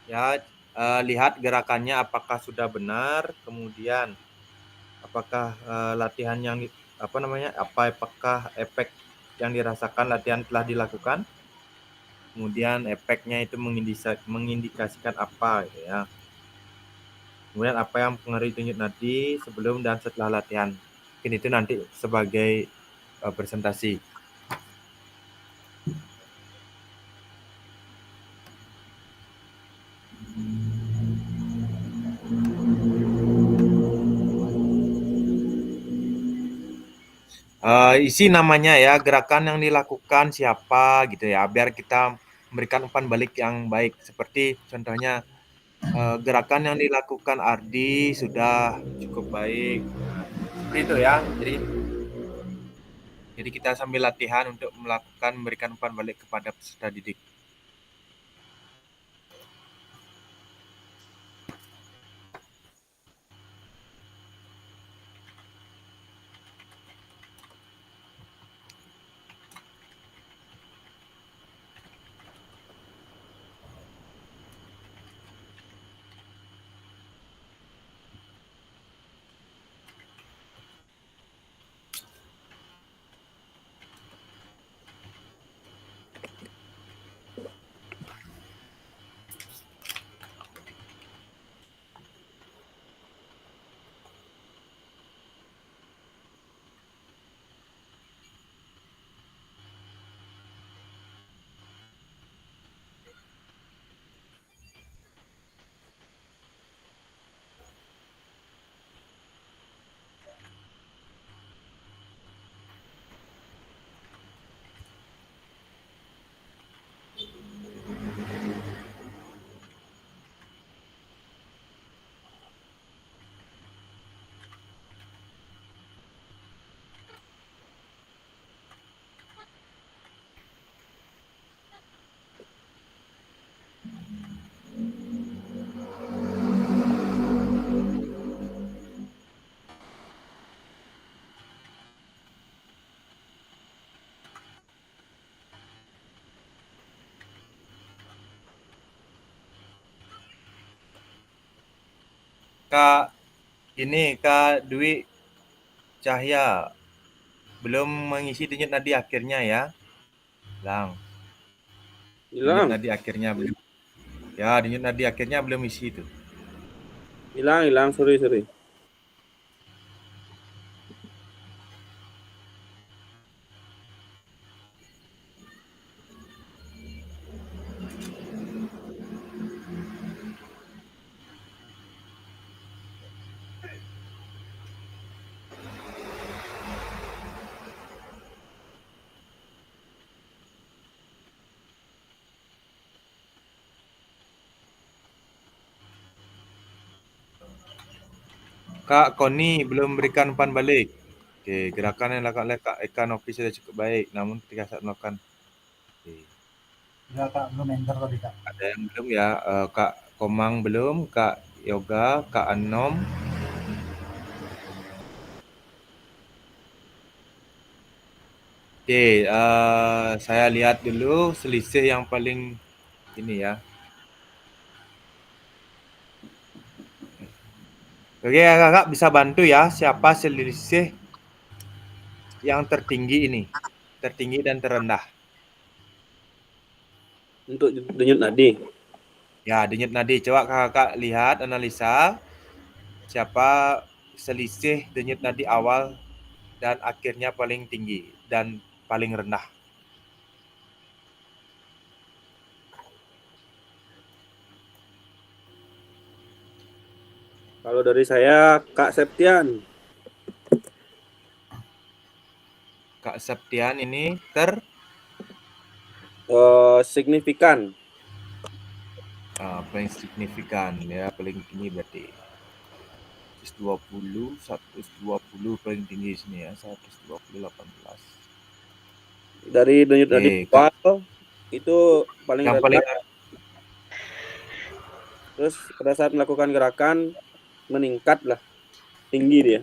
Ya, lihat gerakannya apakah sudah benar, kemudian apakah latihan yang apakah efek yang dirasakan latihan telah dilakukan, kemudian efeknya itu mengindikasikan apa gitu ya. Kemudian apa yang mempengaruhi denyut nadi sebelum dan setelah latihan. Mungkin itu nanti sebagai presentasi. Isi namanya ya, gerakan yang dilakukan siapa gitu ya, biar kita memberikan umpan balik yang baik. Seperti contohnya gerakan yang dilakukan Ardi sudah cukup baik. Seperti itu ya. Jadi kita sambil latihan untuk melakukan memberikan umpan balik kepada peserta didik. Kak Dwi Cahya belum mengisi denyut nadi akhirnya ya. Denyut Hilang. nadi akhirnya belum. Ya, denyut nadi akhirnya belum isi itu. Hilang. Sorry. Kak Koni belum berikan umpan balik. Oke, gerakan yang dilakukan oleh Kak Eka Novi sudah cukup baik, namun ketika saat melakukan Enggak Kak, belum enter tadi Kak. ada yang belum ya, Kak Komang belum, Kak Yoga, Kak Anom. Oke, saya lihat dulu selisih yang paling ini ya. Oke, Kakak bisa bantu ya siapa selisih yang tertinggi ini, tertinggi dan terendah. Untuk denyut nadi. Ya, denyut nadi. Coba Kakak lihat, analisa siapa selisih denyut nadi awal dan akhirnya paling tinggi dan paling rendah. Kalau dari saya Kak Septian. Kak Septian ini signifikan. Paling signifikan ya, paling tinggi berarti 120 paling tinggi sini ya, 120 18. Dari denyut nadi awal itu paling yang rendah. paling Terus pada saat melakukan gerakan meningkat lah, tinggi dia.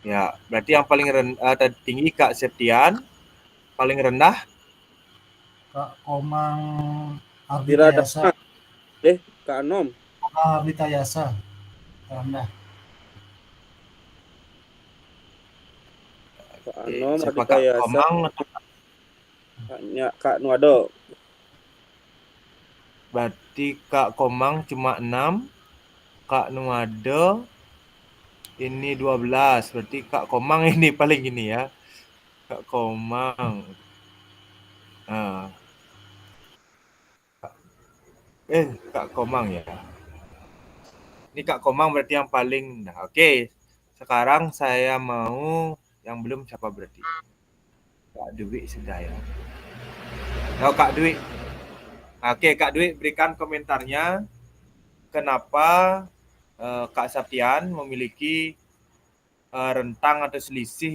Ya, berarti yang paling tinggi Kak Septian, paling rendah Kak Komang Ardita Yasa. Kak Anom. Komang Ardita Yasa. Rendah. Kak Anom siapa Ardita Kak Yasa. Komang? Kak Nuado. Berarti Kak Komang cuma 6, Kak Nuado ini 12. Berarti Kak Komang ini paling ini ya. Kak Komang. Kak Komang ya. Ini Kak Komang berarti yang paling. Nah, oke. Sekarang saya mau yang belum siapa berarti? Kak Dwi sudah ya. Oh, Kak Dwi. Oke, Kak Dwi berikan komentarnya kenapa Kak Saptian memiliki rentang atau selisih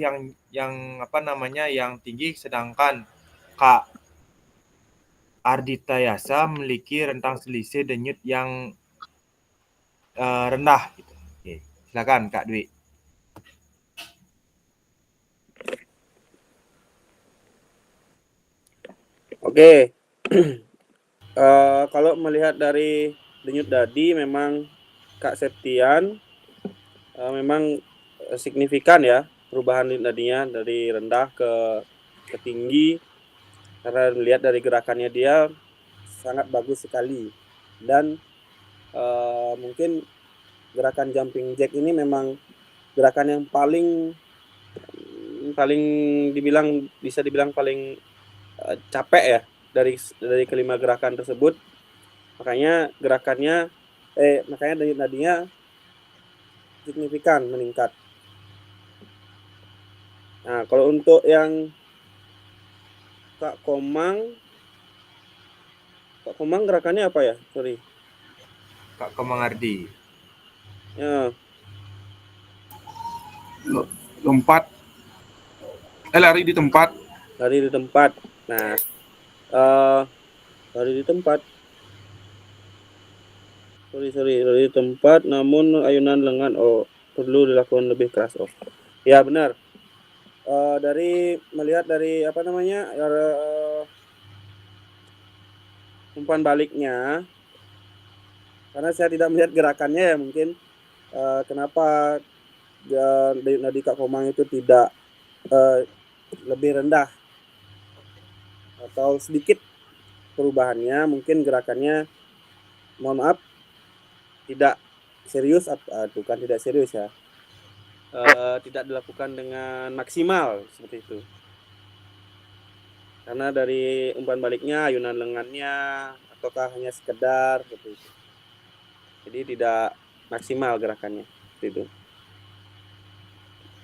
yang apa namanya yang tinggi, sedangkan Kak Ardita Yasa memiliki rentang selisih denyut yang rendah. Gitu. Oke, silakan Kak Dwi. Oke. Kalau melihat dari denyut nadi memang Kak Septian memang signifikan ya perubahan denyut nadinya dari rendah ke tinggi, karena dilihat dari gerakannya dia sangat bagus sekali, dan mungkin gerakan jumping jack ini memang gerakan yang paling bisa dibilang paling capek ya dari kelima gerakan tersebut. Makanya denyut nadinya signifikan meningkat. Nah, kalau untuk yang Kak Komang gerakannya apa ya? Sorry. Kak Komang Ardi. Ya. Lompat. Lari di tempat. Lari di tempat. Nah, lari di tempat. Lari di tempat, namun ayunan lengan perlu dilakukan lebih keras. Ya benar. Dari melihat dari apa namanya umpan baliknya, karena saya tidak melihat gerakannya ya mungkin kenapa nadi Kak Komang itu tidak lebih rendah atau sedikit perubahannya, mungkin gerakannya mohon maaf tidak serius, bukan tidak serius ya, tidak dilakukan dengan maksimal seperti itu, karena dari umpan baliknya, ayunan lengannya, ataukah hanya sekedar seperti itu, jadi tidak maksimal gerakannya seperti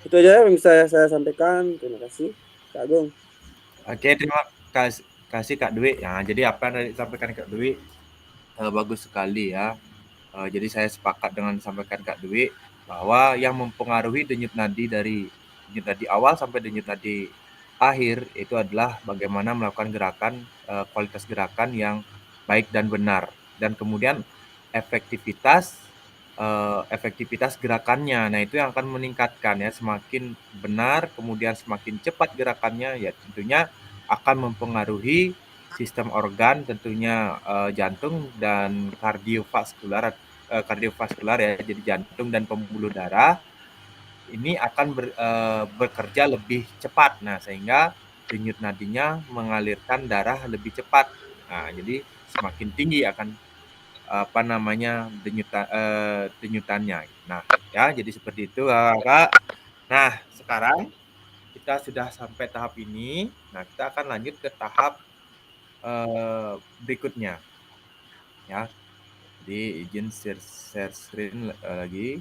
itu aja yang bisa saya sampaikan. Terima kasih Kak Agung. Oke, terima kasih Kak Dwi. Ya, jadi apa yang disampaikan Kak Dwi bagus sekali ya. Jadi saya sepakat dengan disampaikan Kak Dwi bahwa yang mempengaruhi denyut nadi dari denyut nadi awal sampai denyut nadi akhir itu adalah bagaimana melakukan gerakan, kualitas gerakan yang baik dan benar, dan kemudian efektivitas gerakannya. Nah, itu yang akan meningkatkan ya, semakin benar kemudian semakin cepat gerakannya ya tentunya akan mempengaruhi sistem organ, tentunya jantung dan kardiovaskular ya, jadi jantung dan pembuluh darah ini akan bekerja lebih cepat. Nah, sehingga denyut nadinya mengalirkan darah lebih cepat. Nah, jadi semakin tinggi akan apa namanya denyutannya. Nah, ya jadi seperti itu, Kak. Nah, sekarang kita sudah sampai tahap ini. Nah, kita akan lanjut ke tahap berikutnya. Ya. Jadi izin share screen lagi.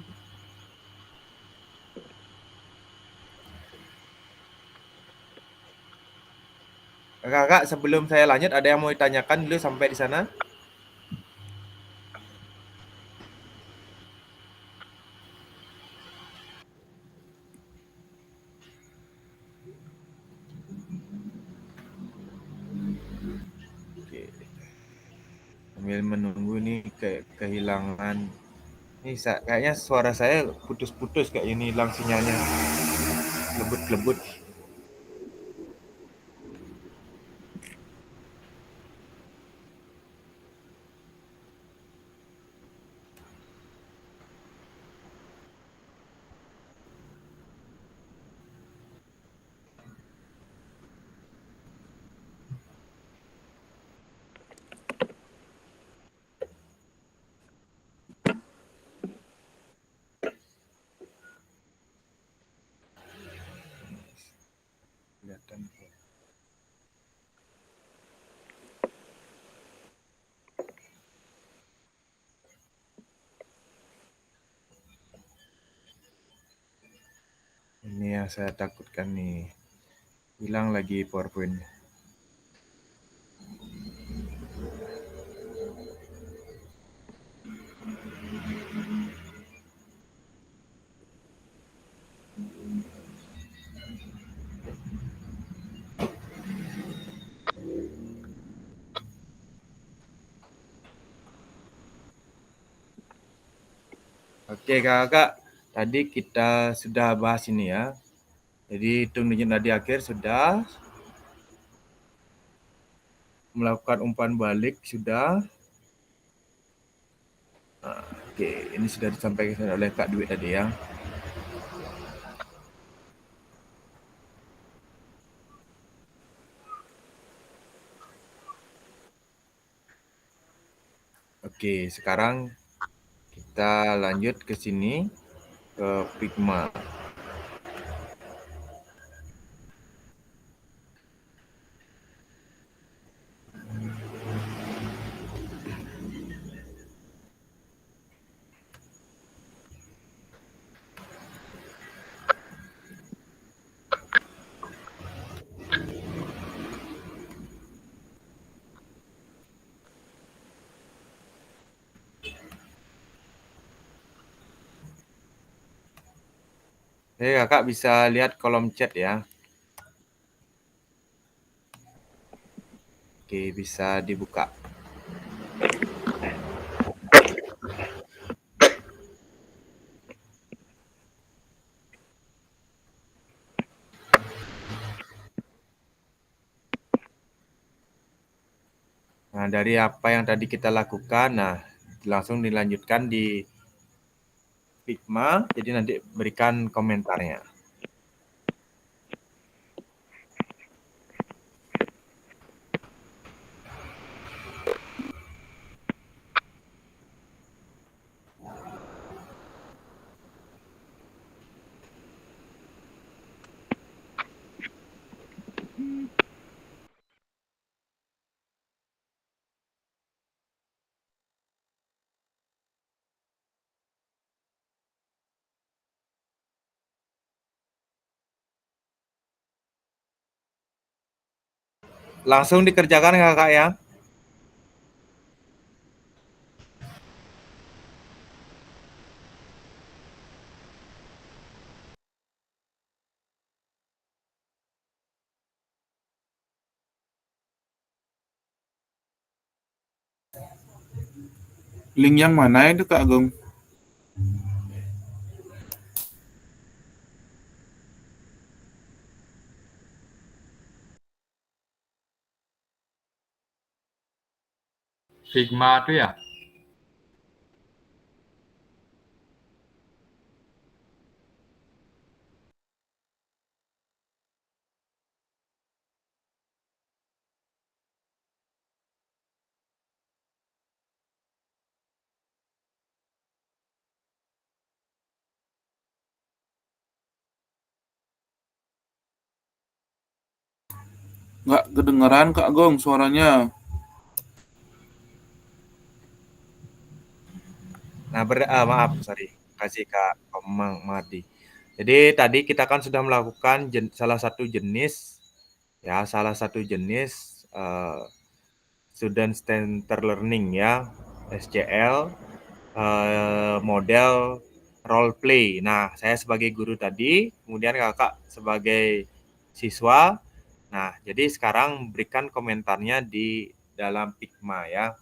Kakak, sebelum saya lanjut, ada yang mau ditanyakan dulu sampai di sana? Oke. Sambil menunggu nih kehilangan. Ini kayaknya suara saya putus-putus kayak ini, hilang sinyalnya. Lebut-lebut. saya takutkan nih. Hilang lagi PowerPoint. Oke kakak, tadi kita sudah bahas ini ya. Jadi hitung denyut nadi akhir sudah, melakukan umpan balik sudah. Oke, ini sudah disampaikan oleh Kak Dwi tadi ya. Oke, sekarang kita lanjut ke sini, ke Figma. Kakak bisa lihat kolom chat ya. Oke, bisa dibuka. Nah, dari apa yang tadi kita lakukan, nah langsung dilanjutkan di Figma, jadi nanti berikan komentarnya. Langsung dikerjakan kakak ya. Link yang mana itu Kak Agung? Figma itu ya. Nggak kedengeran Kak Agung suaranya. Nah, maaf, sorry. Kasih Kak Komang Mardi. Jadi tadi kita kan sudah melakukan salah satu jenis student center learning ya, SCL, model role play. Nah, saya sebagai guru tadi, kemudian kakak sebagai siswa. Nah, jadi sekarang berikan komentarnya di dalam Figma ya.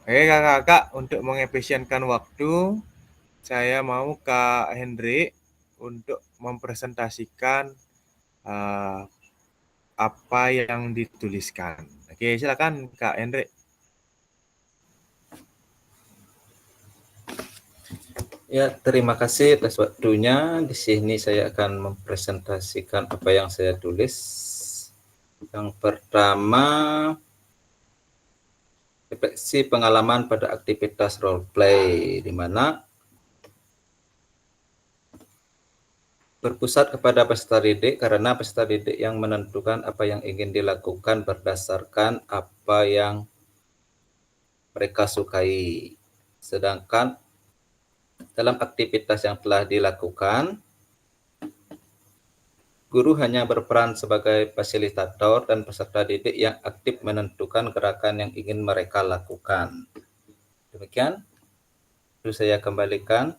Oke kakak-kakak, untuk mengefisienkan waktu, saya mau Kak Hendrik untuk mempresentasikan apa yang dituliskan. Oke, silakan Kak Hendrik. Ya, terima kasih atas waktunya. Di sini saya akan mempresentasikan apa yang saya tulis. Yang pertama, refleksi pengalaman pada aktivitas role play, di mana berpusat kepada peserta didik karena peserta didik yang menentukan apa yang ingin dilakukan berdasarkan apa yang mereka sukai. Sedangkan dalam aktivitas yang telah dilakukan, guru hanya berperan sebagai fasilitator dan peserta didik yang aktif menentukan gerakan yang ingin mereka lakukan. Demikian, itu saya kembalikan.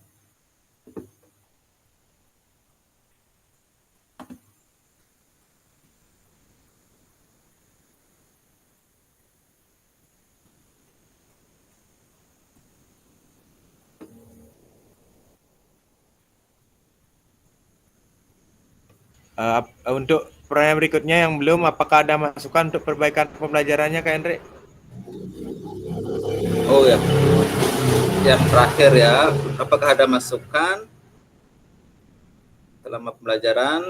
Untuk pertanyaan berikutnya yang belum, apakah ada masukan untuk perbaikan pembelajarannya Kak Hendrik? Oh ya, yang terakhir ya, apakah ada masukan selama pembelajaran?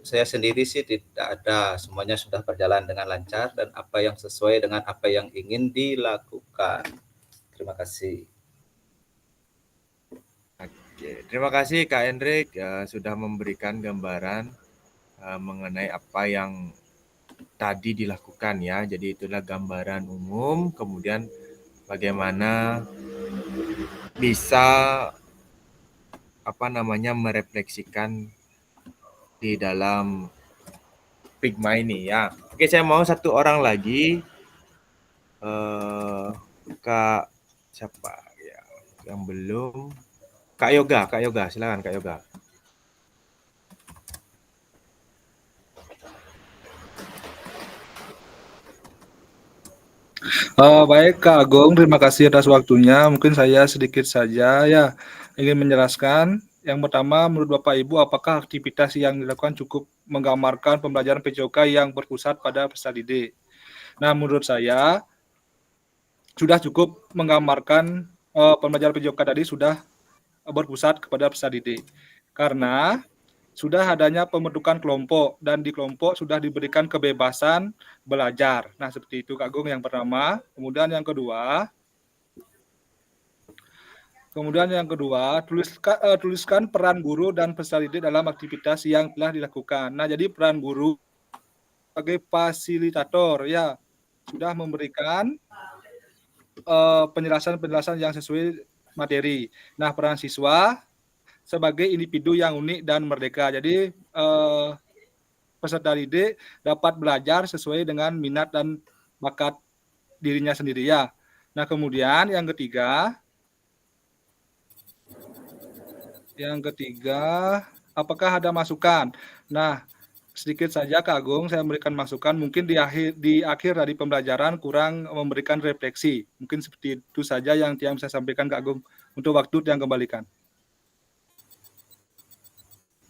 Saya sendiri sih tidak ada, semuanya sudah berjalan dengan lancar dan apa yang sesuai dengan apa yang ingin dilakukan. Terima kasih. Oke, terima kasih Kak Hendrik sudah memberikan gambaran mengenai apa yang tadi dilakukan ya. Jadi itulah gambaran umum, kemudian bagaimana bisa merefleksikan di dalam Figma ini ya. Oke, saya mau satu orang lagi, Kak siapa ya yang belum? Kak Yoga, silakan Kak Yoga. Baik Kak Agung, terima kasih atas waktunya. Mungkin saya sedikit saja ya ingin menjelaskan. Yang pertama, menurut Bapak Ibu, apakah aktivitas yang dilakukan cukup menggambarkan pembelajaran PJOK yang berpusat pada peserta didik? Nah, menurut saya sudah cukup menggambarkan pembelajaran PJOK tadi sudah berpusat kepada peserta didik. Karena sudah adanya pembentukan kelompok dan di kelompok sudah diberikan kebebasan belajar. Nah, seperti itu Kak Agung yang pertama. Kemudian yang kedua, tuliskan peran guru dan peserta didik dalam aktivitas yang telah dilakukan. Nah, jadi peran guru sebagai fasilitator ya sudah memberikan penjelasan yang sesuai materi. Nah, peran siswa sebagai individu yang unik dan merdeka. Jadi peserta didik dapat belajar sesuai dengan minat dan bakat dirinya sendiri ya. Nah, kemudian yang ketiga, apakah ada masukan? Nah, sedikit saja Kak Agung, saya memberikan masukan. Mungkin di akhir dari pembelajaran kurang memberikan refleksi. Mungkin seperti itu saja yang saya sampaikan Kak Agung. Untuk waktu yang kembalikan.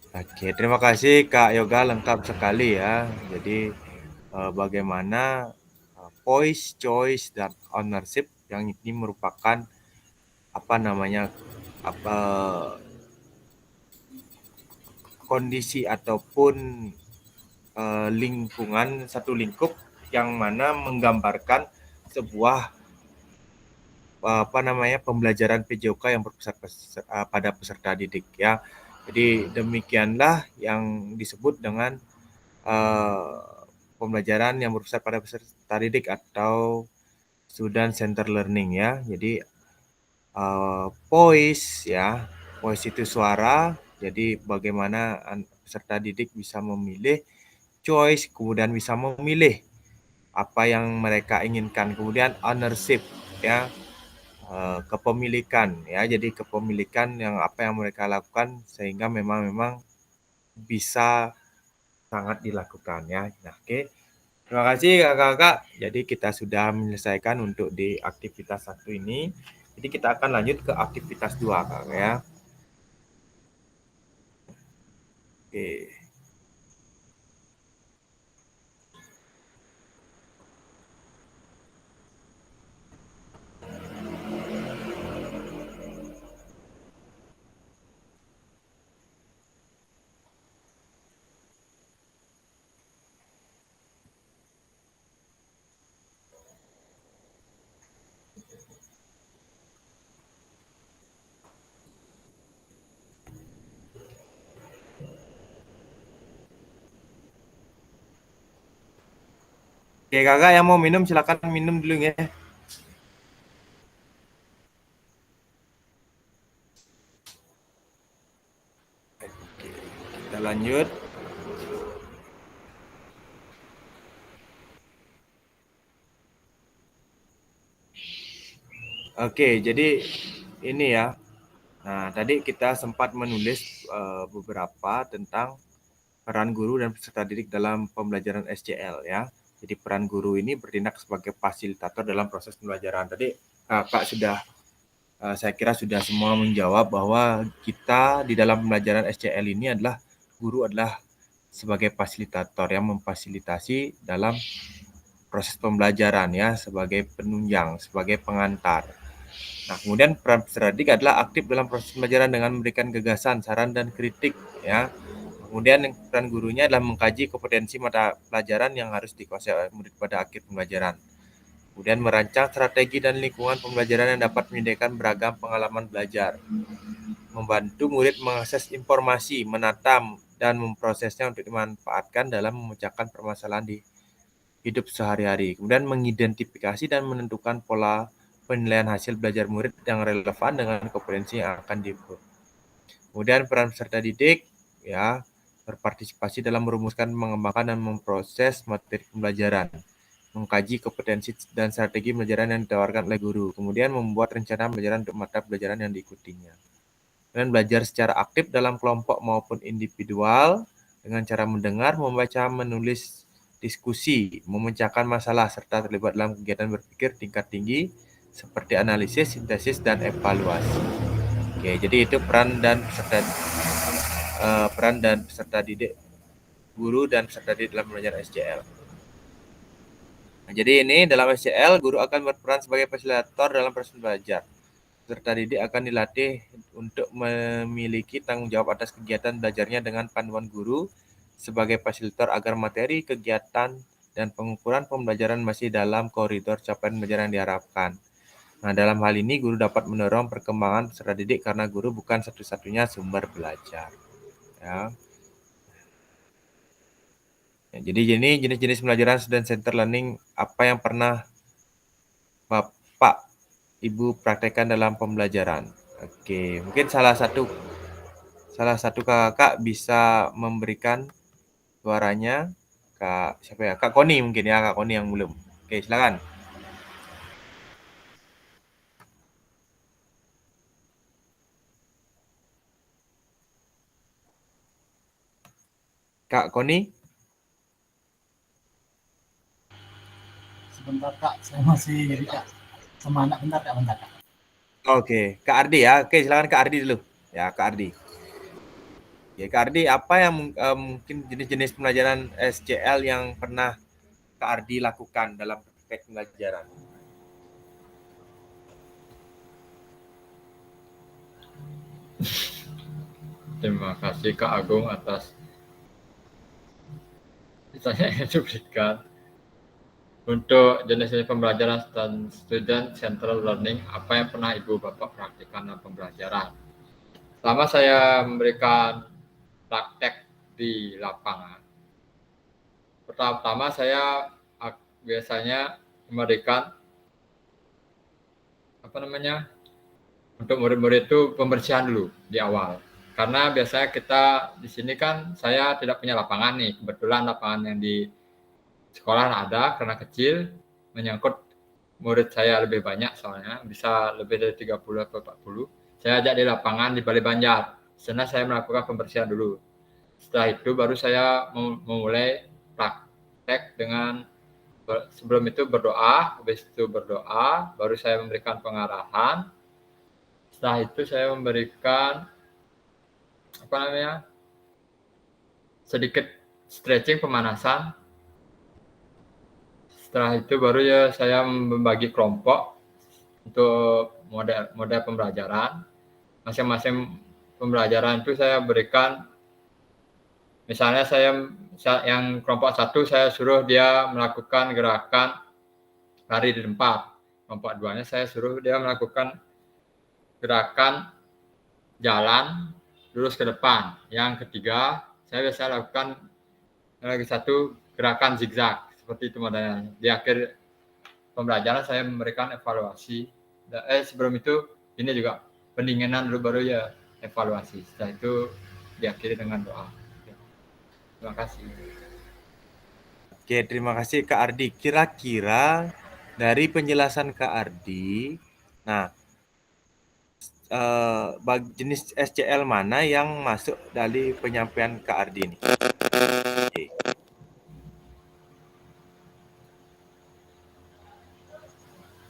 Oke, terima kasih Kak Yoga, lengkap sekali ya. Jadi bagaimana voice, choice, dan ownership yang ini merupakan kondisi ataupun lingkungan satu lingkup yang mana menggambarkan sebuah pembelajaran PJOK yang berpusat pada peserta didik ya. Jadi demikianlah yang disebut dengan pembelajaran yang berpusat pada peserta didik atau student center learning ya. Jadi voice ya, voice itu suara. Jadi bagaimana peserta didik bisa memilih, choice kemudian bisa memilih apa yang mereka inginkan, kemudian ownership ya, kepemilikan ya. Jadi kepemilikan yang apa yang mereka lakukan sehingga memang bisa sangat dilakukan ya. Nah, oke. Terima kasih kakak-kakak. Jadi kita sudah menyelesaikan untuk di aktivitas 1 ini. Jadi kita akan lanjut ke aktivitas 2 kakak ya. Oke. Oke kakak yang mau minum silakan minum dulu ya. Oke, kita lanjut. Oke, jadi ini ya. Nah, tadi kita sempat menulis beberapa tentang peran guru dan peserta didik dalam pembelajaran SCL ya. Jadi peran guru ini bertindak sebagai fasilitator dalam proses pembelajaran. Tadi kakak sudah saya kira sudah semua menjawab bahwa kita di dalam pembelajaran SCL ini adalah guru adalah sebagai fasilitator yang memfasilitasi dalam proses pembelajaran ya, sebagai penunjang, sebagai pengantar. Nah, kemudian peran peserta didik adalah aktif dalam proses pembelajaran dengan memberikan gagasan, saran, dan kritik ya. Kemudian peran gurunya adalah mengkaji kompetensi mata pelajaran yang harus dikuasai oleh murid pada akhir pembelajaran. Kemudian merancang strategi dan lingkungan pembelajaran yang dapat menyediakan beragam pengalaman belajar. Membantu murid mengakses informasi, menata dan memprosesnya untuk dimanfaatkan dalam memecahkan permasalahan di hidup sehari-hari. Kemudian mengidentifikasi dan menentukan pola penilaian hasil belajar murid yang relevan dengan kompetensi yang akan diukur. Kemudian peran peserta didik ya, berpartisipasi dalam merumuskan, mengembangkan dan memproses materi pembelajaran, mengkaji kompetensi dan strategi pembelajaran yang ditawarkan oleh guru, kemudian membuat rencana pembelajaran untuk mata pelajaran yang diikutinya. Dan belajar secara aktif dalam kelompok maupun individual dengan cara mendengar, membaca, menulis, diskusi, memecahkan masalah serta terlibat dalam kegiatan berpikir tingkat tinggi seperti analisis, sintesis, dan evaluasi. Oke, jadi itu peran dan peserta didik, guru dan peserta didik dalam pembelajaran SCL. Nah, jadi ini dalam SCL guru akan berperan sebagai fasilitator dalam proses belajar. Peserta didik akan dilatih untuk memiliki tanggung jawab atas kegiatan belajarnya dengan panduan guru sebagai fasilitator agar materi, kegiatan, dan pengukuran pembelajaran masih dalam koridor capaian pembelajaran yang diharapkan. Nah, dalam hal ini guru dapat mendorong perkembangan peserta didik karena guru bukan satu-satunya sumber belajar. Ya. Ya, jadi ini jenis-jenis pembelajaran student center learning apa yang pernah Bapak Ibu praktekkan dalam pembelajaran. Oke, mungkin salah satu kakak bisa memberikan suaranya. Kak siapa ya? Kak Koni mungkin ya, Kak Koni yang belum. Oke, silakan. Kak Koni? Sebentar Kak, saya masih jadi Kak. Sama anak bentar Kak. Oke, Kak Ardi ya. Oke, silakan Kak Ardi dulu. Ya, Kak Ardi. Ya, Kak Ardi, apa yang mungkin jenis-jenis pembelajaran SCL yang pernah Kak Ardi lakukan dalam praktek pembelajaran? Terima kasih Kak Agung atas pertanyaan yang diberikan. Untuk jenis-jenis pembelajaran student central learning, apa yang pernah Ibu Bapak praktikkan dalam pembelajaran? Selama saya memberikan praktek di lapangan, pertama-tama saya biasanya memberikan untuk murid-murid itu pembersihan dulu di awal. Karena biasanya kita di sini kan saya tidak punya lapangan nih. Kebetulan lapangan yang di sekolah ada karena kecil, menyangkut murid saya lebih banyak soalnya, bisa lebih dari 30 atau 40. Saya ajak di lapangan di Balai Banjar. Sana saya melakukan pembersihan dulu. Setelah itu baru saya memulai praktek dengan Sebelum itu berdoa, habis itu berdoa, baru saya memberikan pengarahan. Setelah itu saya memberikan sedikit stretching pemanasan. Setelah itu baru ya saya membagi kelompok untuk model pembelajaran. Masing-masing pembelajaran itu saya berikan, misalnya yang kelompok 1 saya suruh dia melakukan gerakan lari di tempat. Kelompok 2-nya saya suruh dia melakukan gerakan jalan lurus ke depan. Yang ketiga, saya biasa lakukan lagi satu gerakan zigzag. Seperti itu modelnya. Di akhir pembelajaran saya memberikan evaluasi. Sebelum itu ini juga pendinginan dulu, baru ya evaluasi. Setelah itu diakhiri dengan doa. Terima kasih. Oke, terima kasih Kak Ardi. Kira-kira dari penjelasan Kak Ardi, nah jenis SCL mana yang masuk dari penyampaian Kak Ardi ini? Oke.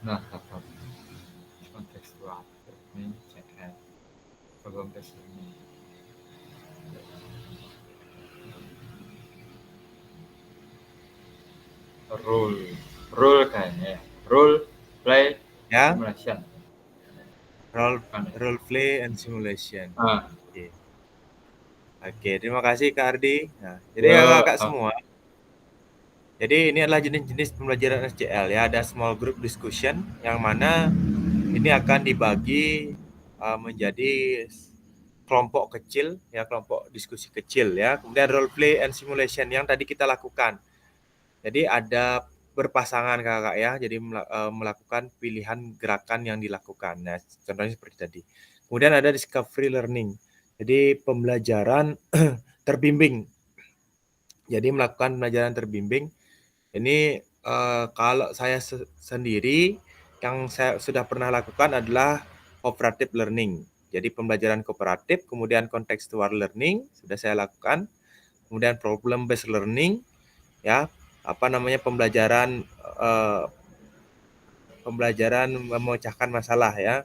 Nah, kontekstual ini CL problem ini. Role kayaknya, role play ya, simulation. Role play and simulation. Oke. Oke, terima kasih Kak Ardi. Nah, jadi kakak semua. Jadi ini adalah jenis-jenis pembelajaran SCL ya. Ada small group discussion yang mana ini akan dibagi menjadi kelompok kecil ya, kelompok diskusi kecil ya. Kemudian role play and simulation yang tadi kita lakukan. Jadi ada berpasangan kakak ya, jadi melakukan pilihan gerakan yang dilakukan. Nah, contohnya seperti tadi. Kemudian ada discovery learning, jadi pembelajaran terbimbing. Jadi melakukan pembelajaran terbimbing. Ini kalau saya sendiri yang saya sudah pernah lakukan adalah cooperative learning. Jadi pembelajaran kooperatif, kemudian contextual learning sudah saya lakukan. Kemudian problem based learning ya. Pembelajaran memecahkan masalah ya.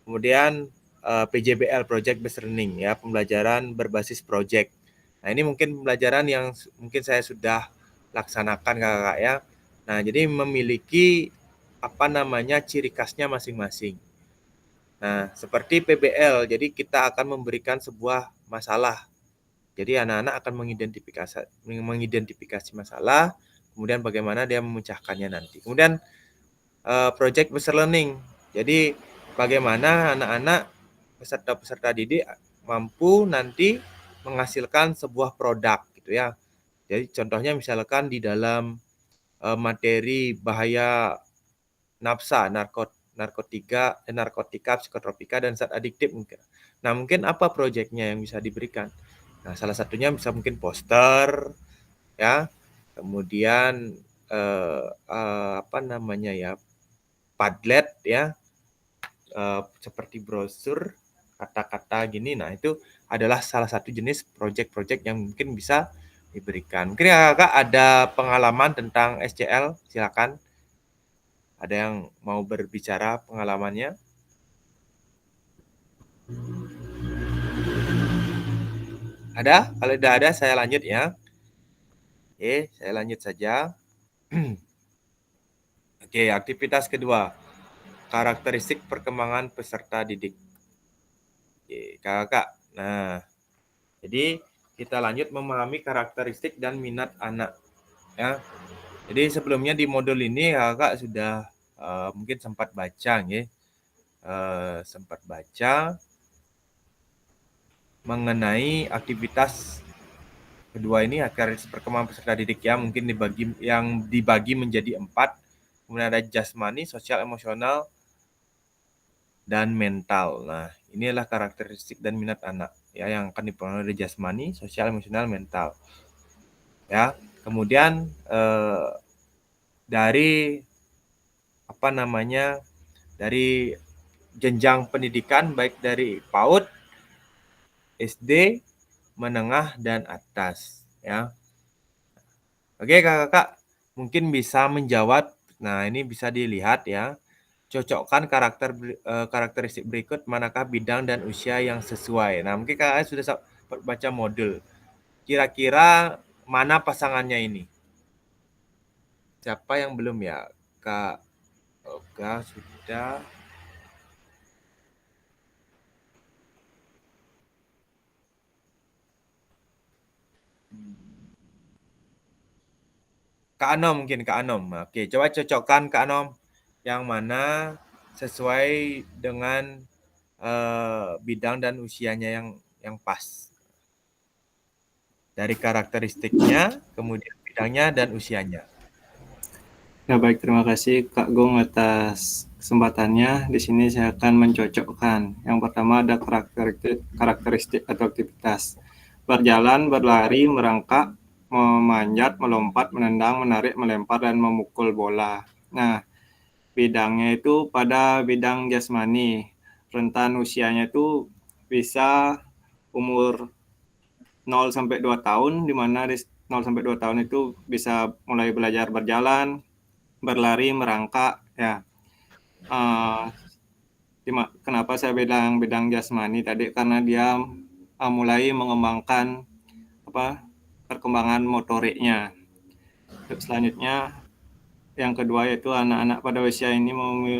Kemudian PJBL project based learning ya, pembelajaran berbasis project. Nah, ini mungkin pembelajaran yang mungkin saya sudah laksanakan kakak ya. Nah, jadi memiliki ciri khasnya masing-masing. Nah, seperti PBL, jadi kita akan memberikan sebuah masalah. Jadi anak-anak akan mengidentifikasi masalah, kemudian bagaimana dia memecahkannya nanti. Kemudian project based learning. Jadi bagaimana anak-anak peserta didik mampu nanti menghasilkan sebuah produk gitu ya. Jadi contohnya misalkan di dalam materi bahaya nafsa, narkotika, psikotropika dan zat adiktif mungkin. Nah, mungkin apa proyeknya yang bisa diberikan? Nah, salah satunya bisa mungkin poster, ya, kemudian Padlet, ya, seperti brosur, kata-kata gini. Nah, itu adalah salah satu jenis proyek-proyek yang mungkin bisa diberikan. Mungkin kakak ada pengalaman tentang SCL, silakan. Ada yang mau berbicara pengalamannya? Ada? Kalau tidak ada, saya lanjut ya. Oke, saya lanjut saja. Oke, aktivitas kedua. Karakteristik perkembangan peserta didik. Oke, kakak. Nah, jadi kita lanjut memahami karakteristik dan minat anak. Ya. Jadi sebelumnya di modul ini kakak sudah mungkin sempat baca, ya. Sempat baca mengenai aktivitas kedua ini, karakteristik perkembangan peserta didik ya, mungkin dibagi menjadi 4. Kemudian ada jasmani, sosial, emosional, dan mental. Nah, ini adalah karakteristik dan minat anak ya yang akan dipengaruhi dari jasmani, sosial, emosional, mental. Ya, kemudian dari dari jenjang pendidikan baik dari PAUD, SD, menengah, dan atas ya. Oke kakak-kakak, mungkin bisa menjawab. Nah, ini bisa dilihat ya. Cocokkan karakteristik berikut, manakah bidang dan usia yang sesuai. Nah, mungkin kalian sudah baca modul. Kira-kira mana pasangannya ini? Siapa yang belum ya? Kak Oga sudah. Kak Anom mungkin, Kak Anom. Oke, coba cocokkan Kak Anom. Yang mana sesuai dengan bidang dan usianya yang pas. Dari karakteristiknya, kemudian bidangnya dan usianya. Ya baik, terima kasih Kak Gong atas kesempatannya. Di sini saya akan mencocokkan. Yang pertama ada karakteristik atau aktivitas. Berjalan, berlari, merangkak, memanjat, melompat, menendang, menarik, melempar, dan memukul bola. Nah, bidangnya itu pada bidang jasmani. Rentan usianya itu bisa umur 0 sampai 2 tahun, di mana di 0 sampai 2 tahun itu bisa mulai belajar berjalan, berlari, merangkak ya. Kenapa saya bilang bidang jasmani tadi, karena dia mulai mengembangkan perkembangan motoriknya. Selanjutnya yang kedua yaitu anak-anak pada usia ini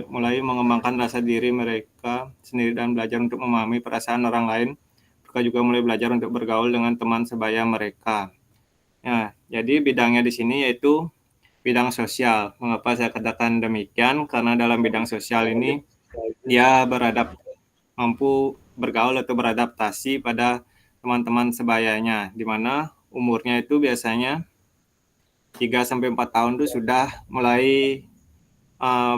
mulai mengembangkan rasa diri mereka sendiri dan belajar untuk memahami perasaan orang lain. Mereka juga mulai belajar untuk bergaul dengan teman sebaya mereka. Ya, jadi bidangnya di sini yaitu bidang sosial. Mengapa saya katakan demikian? Karena dalam bidang sosial ini dia mampu bergaul atau beradaptasi pada teman-teman sebayanya, di mana umurnya itu biasanya 3-4 tahun itu sudah mulai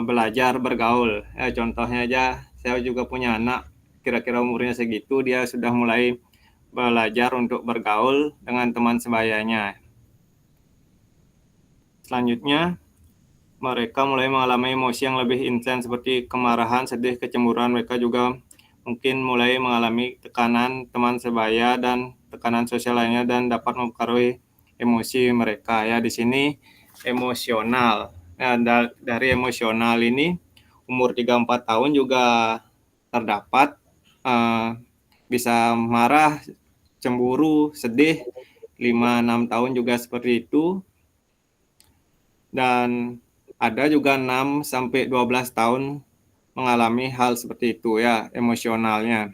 belajar bergaul. Ya, contohnya aja, saya juga punya anak, kira-kira umurnya segitu, dia sudah mulai belajar untuk bergaul dengan teman sebayanya. Selanjutnya, mereka mulai mengalami emosi yang lebih intens seperti kemarahan, sedih, kecemburuan. Mereka juga mungkin mulai mengalami tekanan teman sebaya dan tekanan sosial lainnya dan dapat mempengaruhi emosi mereka. Ya, di sini emosional. Nah, dari emosional ini umur 3-4 tahun juga terdapat bisa marah, cemburu, sedih. 5-6 tahun juga seperti itu. Dan ada juga 6-12 tahun mengalami hal seperti itu ya, emosionalnya.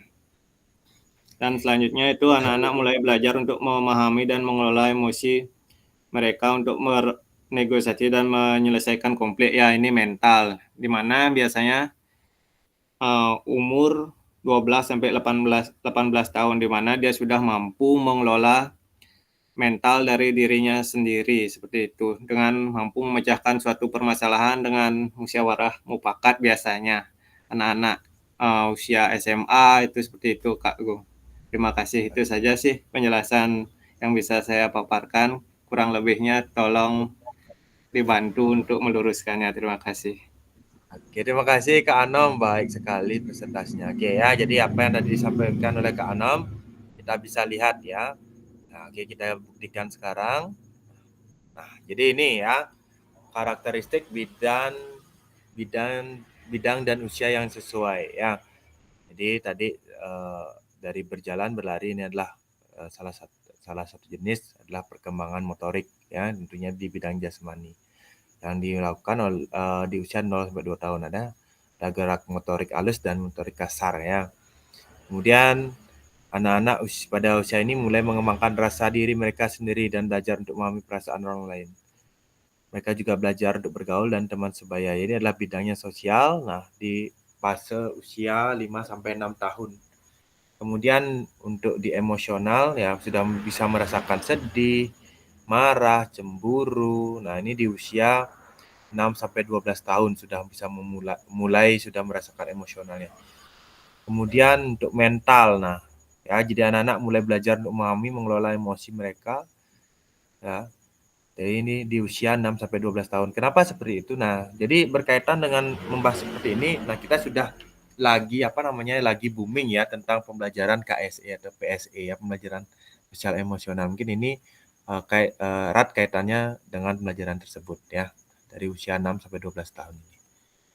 Dan selanjutnya itu anak-anak mulai belajar untuk memahami dan mengelola emosi mereka untuk bernegosiasi dan menyelesaikan konflik. Ya, ini mental, di mana biasanya umur 12-18 tahun, di mana dia sudah mampu mengelola mental dari dirinya sendiri seperti itu, dengan mampu memecahkan suatu permasalahan dengan musyawarah mufakat. Biasanya anak-anak usia SMA itu seperti itu, Kak Gung. Terima kasih, itu saja sih penjelasan yang bisa saya paparkan. Kurang lebihnya tolong dibantu untuk meluruskannya. Terima kasih. Oke, terima kasih Kak Anom, baik sekali presentasinya. Oke ya, jadi apa yang tadi disampaikan oleh Kak Anom kita bisa lihat ya. Nah, oke, kita buktikan sekarang. Nah, jadi ini ya karakteristik bidang dan usia yang sesuai ya. Jadi tadi dari berjalan, berlari ini adalah salah satu jenis adalah perkembangan motorik ya, tentunya di bidang jasmani yang dilakukan di usia 0-2 tahun. Ada gerak motorik halus dan motorik kasar ya. Kemudian anak-anak pada usia ini mulai mengembangkan rasa diri mereka sendiri dan belajar untuk memahami perasaan orang lain. Mereka juga belajar untuk bergaul dan teman sebaya. Ini adalah bidangnya sosial. Nah, di fase usia 5-6 tahun. Kemudian untuk di emosional ya sudah bisa merasakan sedih, marah, cemburu. Nah, ini di usia 6-12 tahun sudah bisa mulai sudah merasakan emosionalnya. Kemudian untuk mental, nah ya, jadi anak-anak mulai belajar untuk memahami, mengelola emosi mereka ya. Jadi ini di usia 6-12 tahun. Kenapa seperti itu? Nah, jadi berkaitan dengan membahas seperti ini, nah kita sudah lagi lagi booming ya tentang pembelajaran KSE atau PSE ya, pembelajaran sosial emosional. Mungkin ini erat kaitannya dengan pembelajaran tersebut ya, dari usia 6 sampai 12 tahun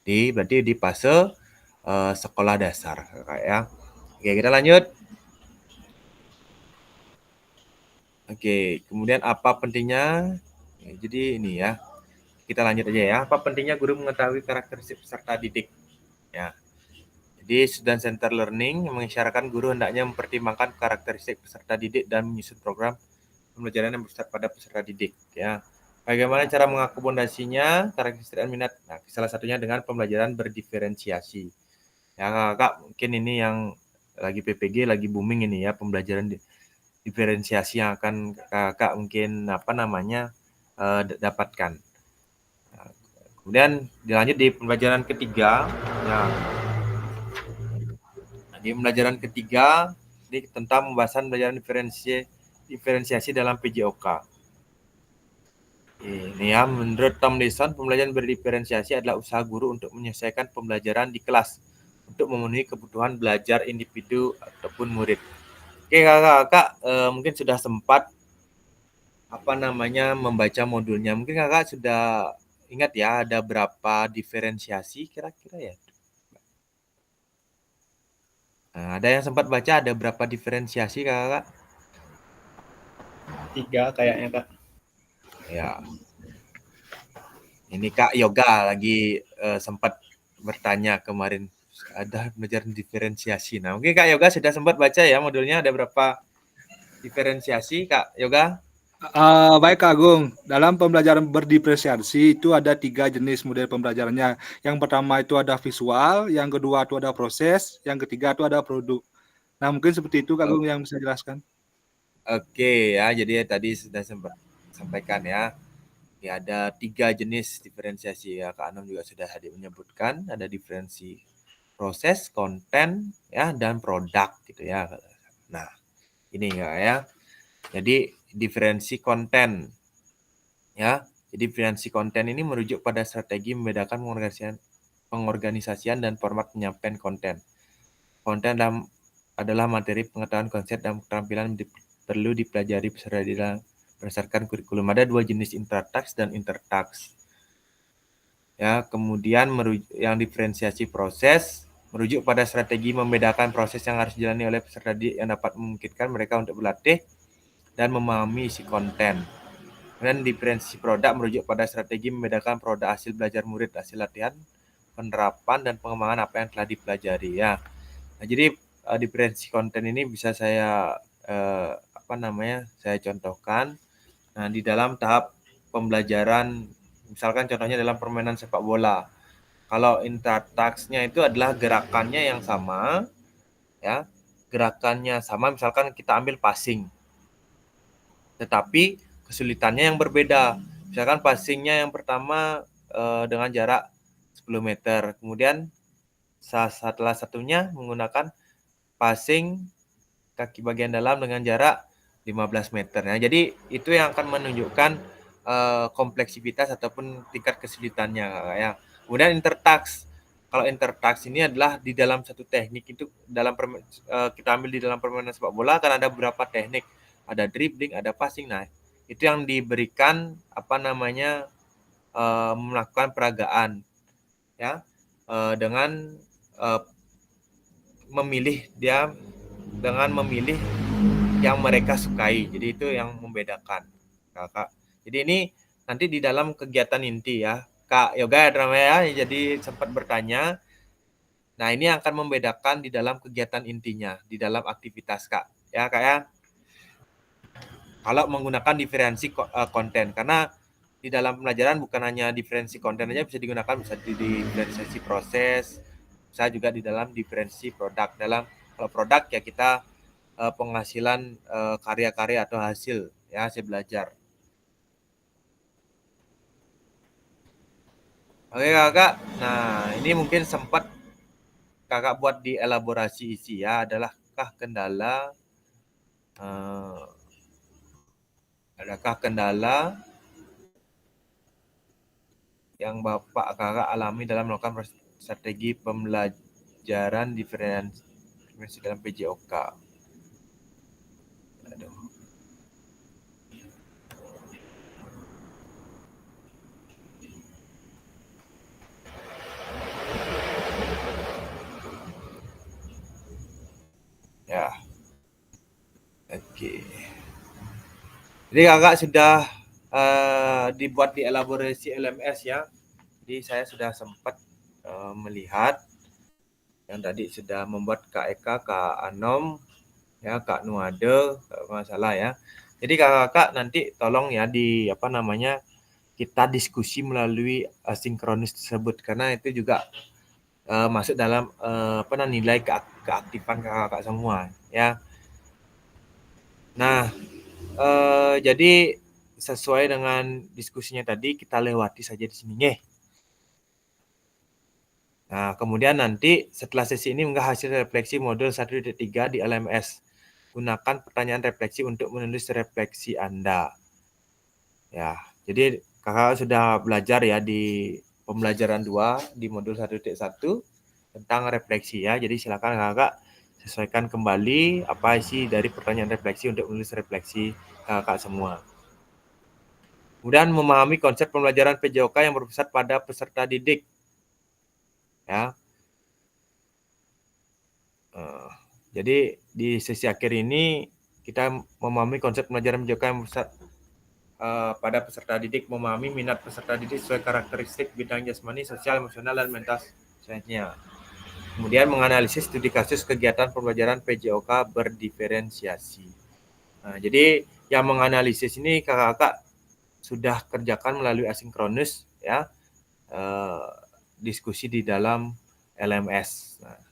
ini. Berarti di fase sekolah dasar Kakak ya. Oke, kita lanjut. Oke, kemudian apa pentingnya? Jadi ini ya, kita lanjut aja ya. Apa pentingnya guru mengetahui karakteristik peserta didik? Ya. Jadi student center learning mengisyaratkan guru hendaknya mempertimbangkan karakteristik peserta didik dan menyusun program pembelajaran yang bersifat pada peserta didik. Ya. Bagaimana cara mengakomodasinya karakteristik dan minat? Nah, salah satunya dengan pembelajaran berdiferensiasi. Ya, Kakak mungkin ini yang lagi PPG lagi booming ini ya, pembelajaran diferensiasi yang akan Kakak mungkin dapatkan. Nah, kemudian dilanjut di pembelajaran ketiga. Ya. Di pembelajaran ketiga ini tentang pembahasan pembelajaran diferensiasi dalam PJOK. Ini ya, menurut Tomlinson, pembelajaran berdiferensiasi adalah usaha guru untuk menyelesaikan pembelajaran di kelas untuk memenuhi kebutuhan belajar individu ataupun murid. Oke, kakak mungkin sudah sempat membaca modulnya. Mungkin kakak sudah ingat ya ada berapa diferensiasi kira-kira ya? Nah, ada yang sempat baca ada berapa diferensiasi kakak? 3 kayaknya Kak. Ya. Ini Kak Yoga lagi sempat bertanya kemarin ada pelajaran diferensiasi. Nah, mungkin Kak Yoga sudah sempat baca ya modulnya ada berapa diferensiasi Kak Yoga? Baik Kak Agung, dalam pembelajaran berdiferensiasi itu ada 3 jenis model pembelajarannya. Yang pertama itu ada visual, yang kedua itu ada proses, yang ketiga itu ada produk. Nah mungkin seperti itu Kak Agung yang bisa jelaskan. Oke ya, jadi tadi sudah sempat sampaikan ya. Ya ada 3 jenis diferensiasi ya, Kak Anam juga sudah hadir menyebutkan ada diferensi proses, konten ya dan produk gitu ya. Nah, ini enggak ya. Jadi diferensi konten ya. Jadi diferensi konten ini merujuk pada strategi membedakan pengorganisasian dan format penyampaian konten. Konten adalah materi pengetahuan konsep dan keterampilan perlu dipelajari peserta didik berdasarkan kurikulum. Ada 2 jenis intratext dan intertext. Ya, kemudian yang diferensiasi proses merujuk pada strategi membedakan proses yang harus dijalani oleh peserta didik yang dapat memungkinkan mereka untuk berlatih dan memahami isi konten. Kemudian diferensiasi produk merujuk pada strategi membedakan produk hasil belajar murid, hasil latihan, penerapan dan pengembangan apa yang telah dipelajari ya. Nah, jadi diferensi konten ini bisa saya saya contohkan. Nah, di dalam tahap pembelajaran, misalkan contohnya dalam permainan sepak bola. Kalau intertext-nya itu adalah gerakannya yang sama, ya, gerakannya sama. Misalkan kita ambil passing, tetapi kesulitannya yang berbeda. Misalkan passingnya yang pertama dengan jarak 10 meter, kemudian setelah satunya menggunakan passing kaki bagian dalam dengan jarak 15 meter. Nah, jadi itu yang akan menunjukkan kompleksitas ataupun tingkat kesulitannya ya. Kemudian intertext. Kalau intertext ini adalah di dalam satu teknik itu kita ambil di dalam permainan sepak bola kan ada beberapa teknik. Ada dribbling, ada passing. Nah, itu yang diberikan melakukan peragaan ya dengan memilih yang mereka sukai. Jadi itu yang membedakan Kakak. Jadi ini nanti di dalam kegiatan inti ya. Kak Yoga ya, jadi sempat bertanya. Nah, ini akan membedakan di dalam kegiatan intinya, di dalam aktivitas Kak. Ya, Kak ya. Kalau menggunakan diferensi konten, karena di dalam pembelajaran bukan hanya diferensi konten aja bisa digunakan, bisa di diferensiasi proses, bisa juga di dalam diferensi produk. Kalau produk ya kita penghasilan karya-karya atau hasil belajar. Oke Kakak, nah ini mungkin sempat Kakak buat di elaborasi isi ya, adakah kendala yang Bapak Kakak alami dalam melakukan strategi pembelajaran diferensiasi dalam PJOK? Ya. Oke. Jadi kakak sudah dibuat di elaborasi LMS ya. Jadi saya sudah sempat melihat yang tadi sudah membuat Kak Eka, Kak Anom, ya Kak Nuade, masalah ya. Jadi kakak nanti tolong ya di kita diskusi melalui asinkronis tersebut karena itu juga masuk dalam nilai keaktifan kakak semua ya. Nah, jadi sesuai dengan diskusinya tadi kita lewati saja di sini nggih. Nah, kemudian nanti setelah sesi ini mengunggah hasil refleksi modul 1.3 di LMS. Gunakan pertanyaan refleksi untuk menulis refleksi Anda. Ya, jadi kakak sudah belajar ya di pembelajaran 2 di modul 1.1 tentang refleksi ya. Jadi silakan kakak sesuaikan kembali apa isi dari pertanyaan refleksi untuk menulis refleksi kakak semua. Kemudian memahami konsep pembelajaran PJOK yang berpusat pada peserta didik. Ya. Jadi di sesi akhir ini kita memahami konsep pembelajaran PJOK yang berpusat pada peserta didik, memahami minat peserta didik sesuai karakteristik bidang jasmani, sosial, emosional, dan mental sainsnya. Kemudian menganalisis studi kasus kegiatan pembelajaran PJOK berdiferensiasi. Nah, jadi yang menganalisis ini kakak-kakak sudah kerjakan melalui asinkronus ya, diskusi di dalam LMS. Nah,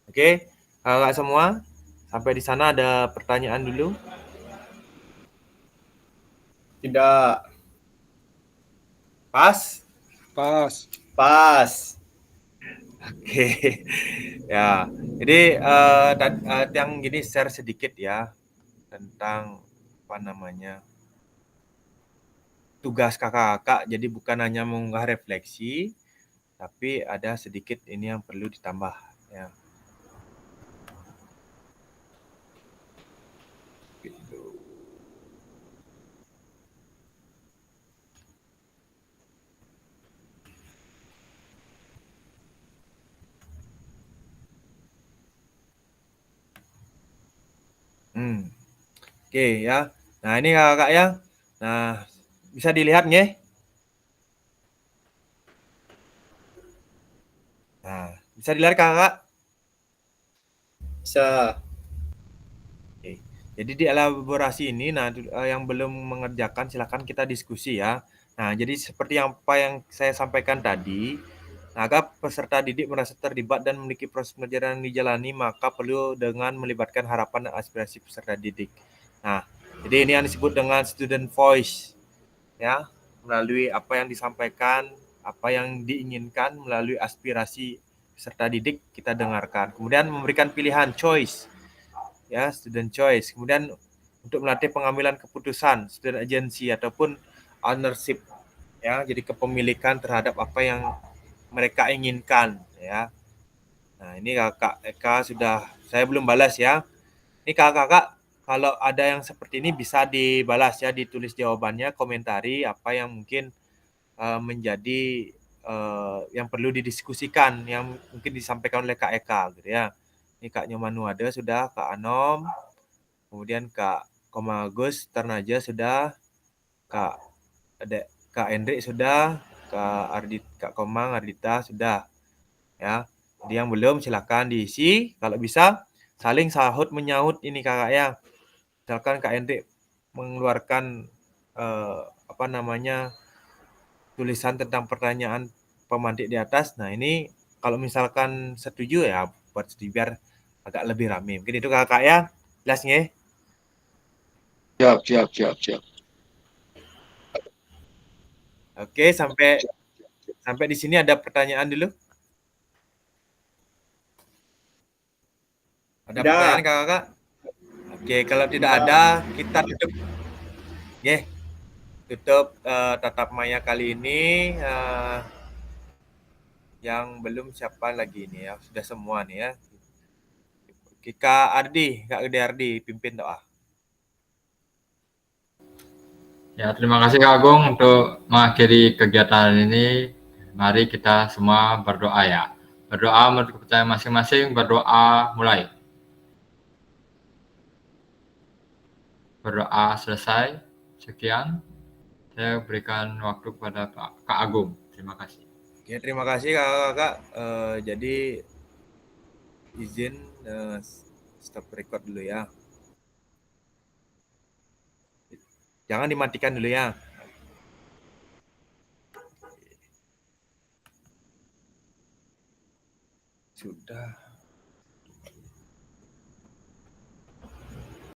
oke, kakak semua sampai di sana ada pertanyaan dulu? Tidak. Pas? Pas. Oke. Ya, jadi yang gini share sedikit ya tentang tugas kakak-kakak. Jadi bukan hanya mengunggah refleksi, tapi ada sedikit ini yang perlu ditambah ya. Gitu. Oke ya. Nah, ini kakak ya. Nah, bisa dilihat nggih? Nah, bisa dilihat kakak? Bisa. Oke. Jadi di elaborasi ini, nah yang belum mengerjakan silakan kita diskusi ya. Nah, jadi seperti apa yang saya sampaikan tadi, agar peserta didik merasa terlibat dan memiliki proses pembelajaran yang dijalani, maka perlu dengan melibatkan harapan dan aspirasi peserta didik. Nah, jadi ini yang disebut dengan student voice, ya, melalui apa yang disampaikan, apa yang diinginkan melalui aspirasi peserta didik kita dengarkan. Kemudian memberikan pilihan choice, ya, student choice. Kemudian untuk melatih pengambilan keputusan, student agency ataupun ownership, ya, jadi kepemilikan terhadap apa yang mereka inginkan, ya. Nah, ini kakak Eka sudah, saya belum balas ya. Ini kakak-kakak kalau ada yang seperti ini bisa dibalas ya, ditulis jawabannya, komentari apa yang mungkin menjadi yang perlu didiskusikan, yang mungkin disampaikan oleh Kak Eka gitu ya. Ini Kak Nyoman Nuade sudah, Kak Anom, kemudian Kak Komagus Ternaja sudah, Kak Hendrik sudah, Kak Komang Ardita sudah ya. Jadi yang belum silakan diisi, kalau bisa saling sahut menyahut ini kakak ya. Misalkan Kak Hendrik mengeluarkan tulisan tentang pertanyaan pemantik di atas. Nah, ini kalau misalkan setuju ya buat studi biar agak lebih rame. Mungkin itu kakak ya. Jelas nggih? Siap. Oke, sampai di sini ada pertanyaan dulu? Ada pertanyaan kakak? Oke, kalau tidak ada kita tutup. Oke, tutup tatap maya kali ini. Yang belum siapa lagi ini ya, sudah semua nih ya. Kak Gede Ardi, pimpin doa. Ya, terima kasih Kak Agung untuk mengakhiri kegiatan ini. Mari kita semua berdoa ya. Berdoa menurut kepercayaan masing-masing, berdoa mulai. berdoa selesai. Sekian. Saya berikan waktu kepada Kak Agung. Terima kasih. Oke, terima kasih kakak-kakak. Jadi izin stop record dulu ya. Jangan dimatikan dulu ya. Sudah.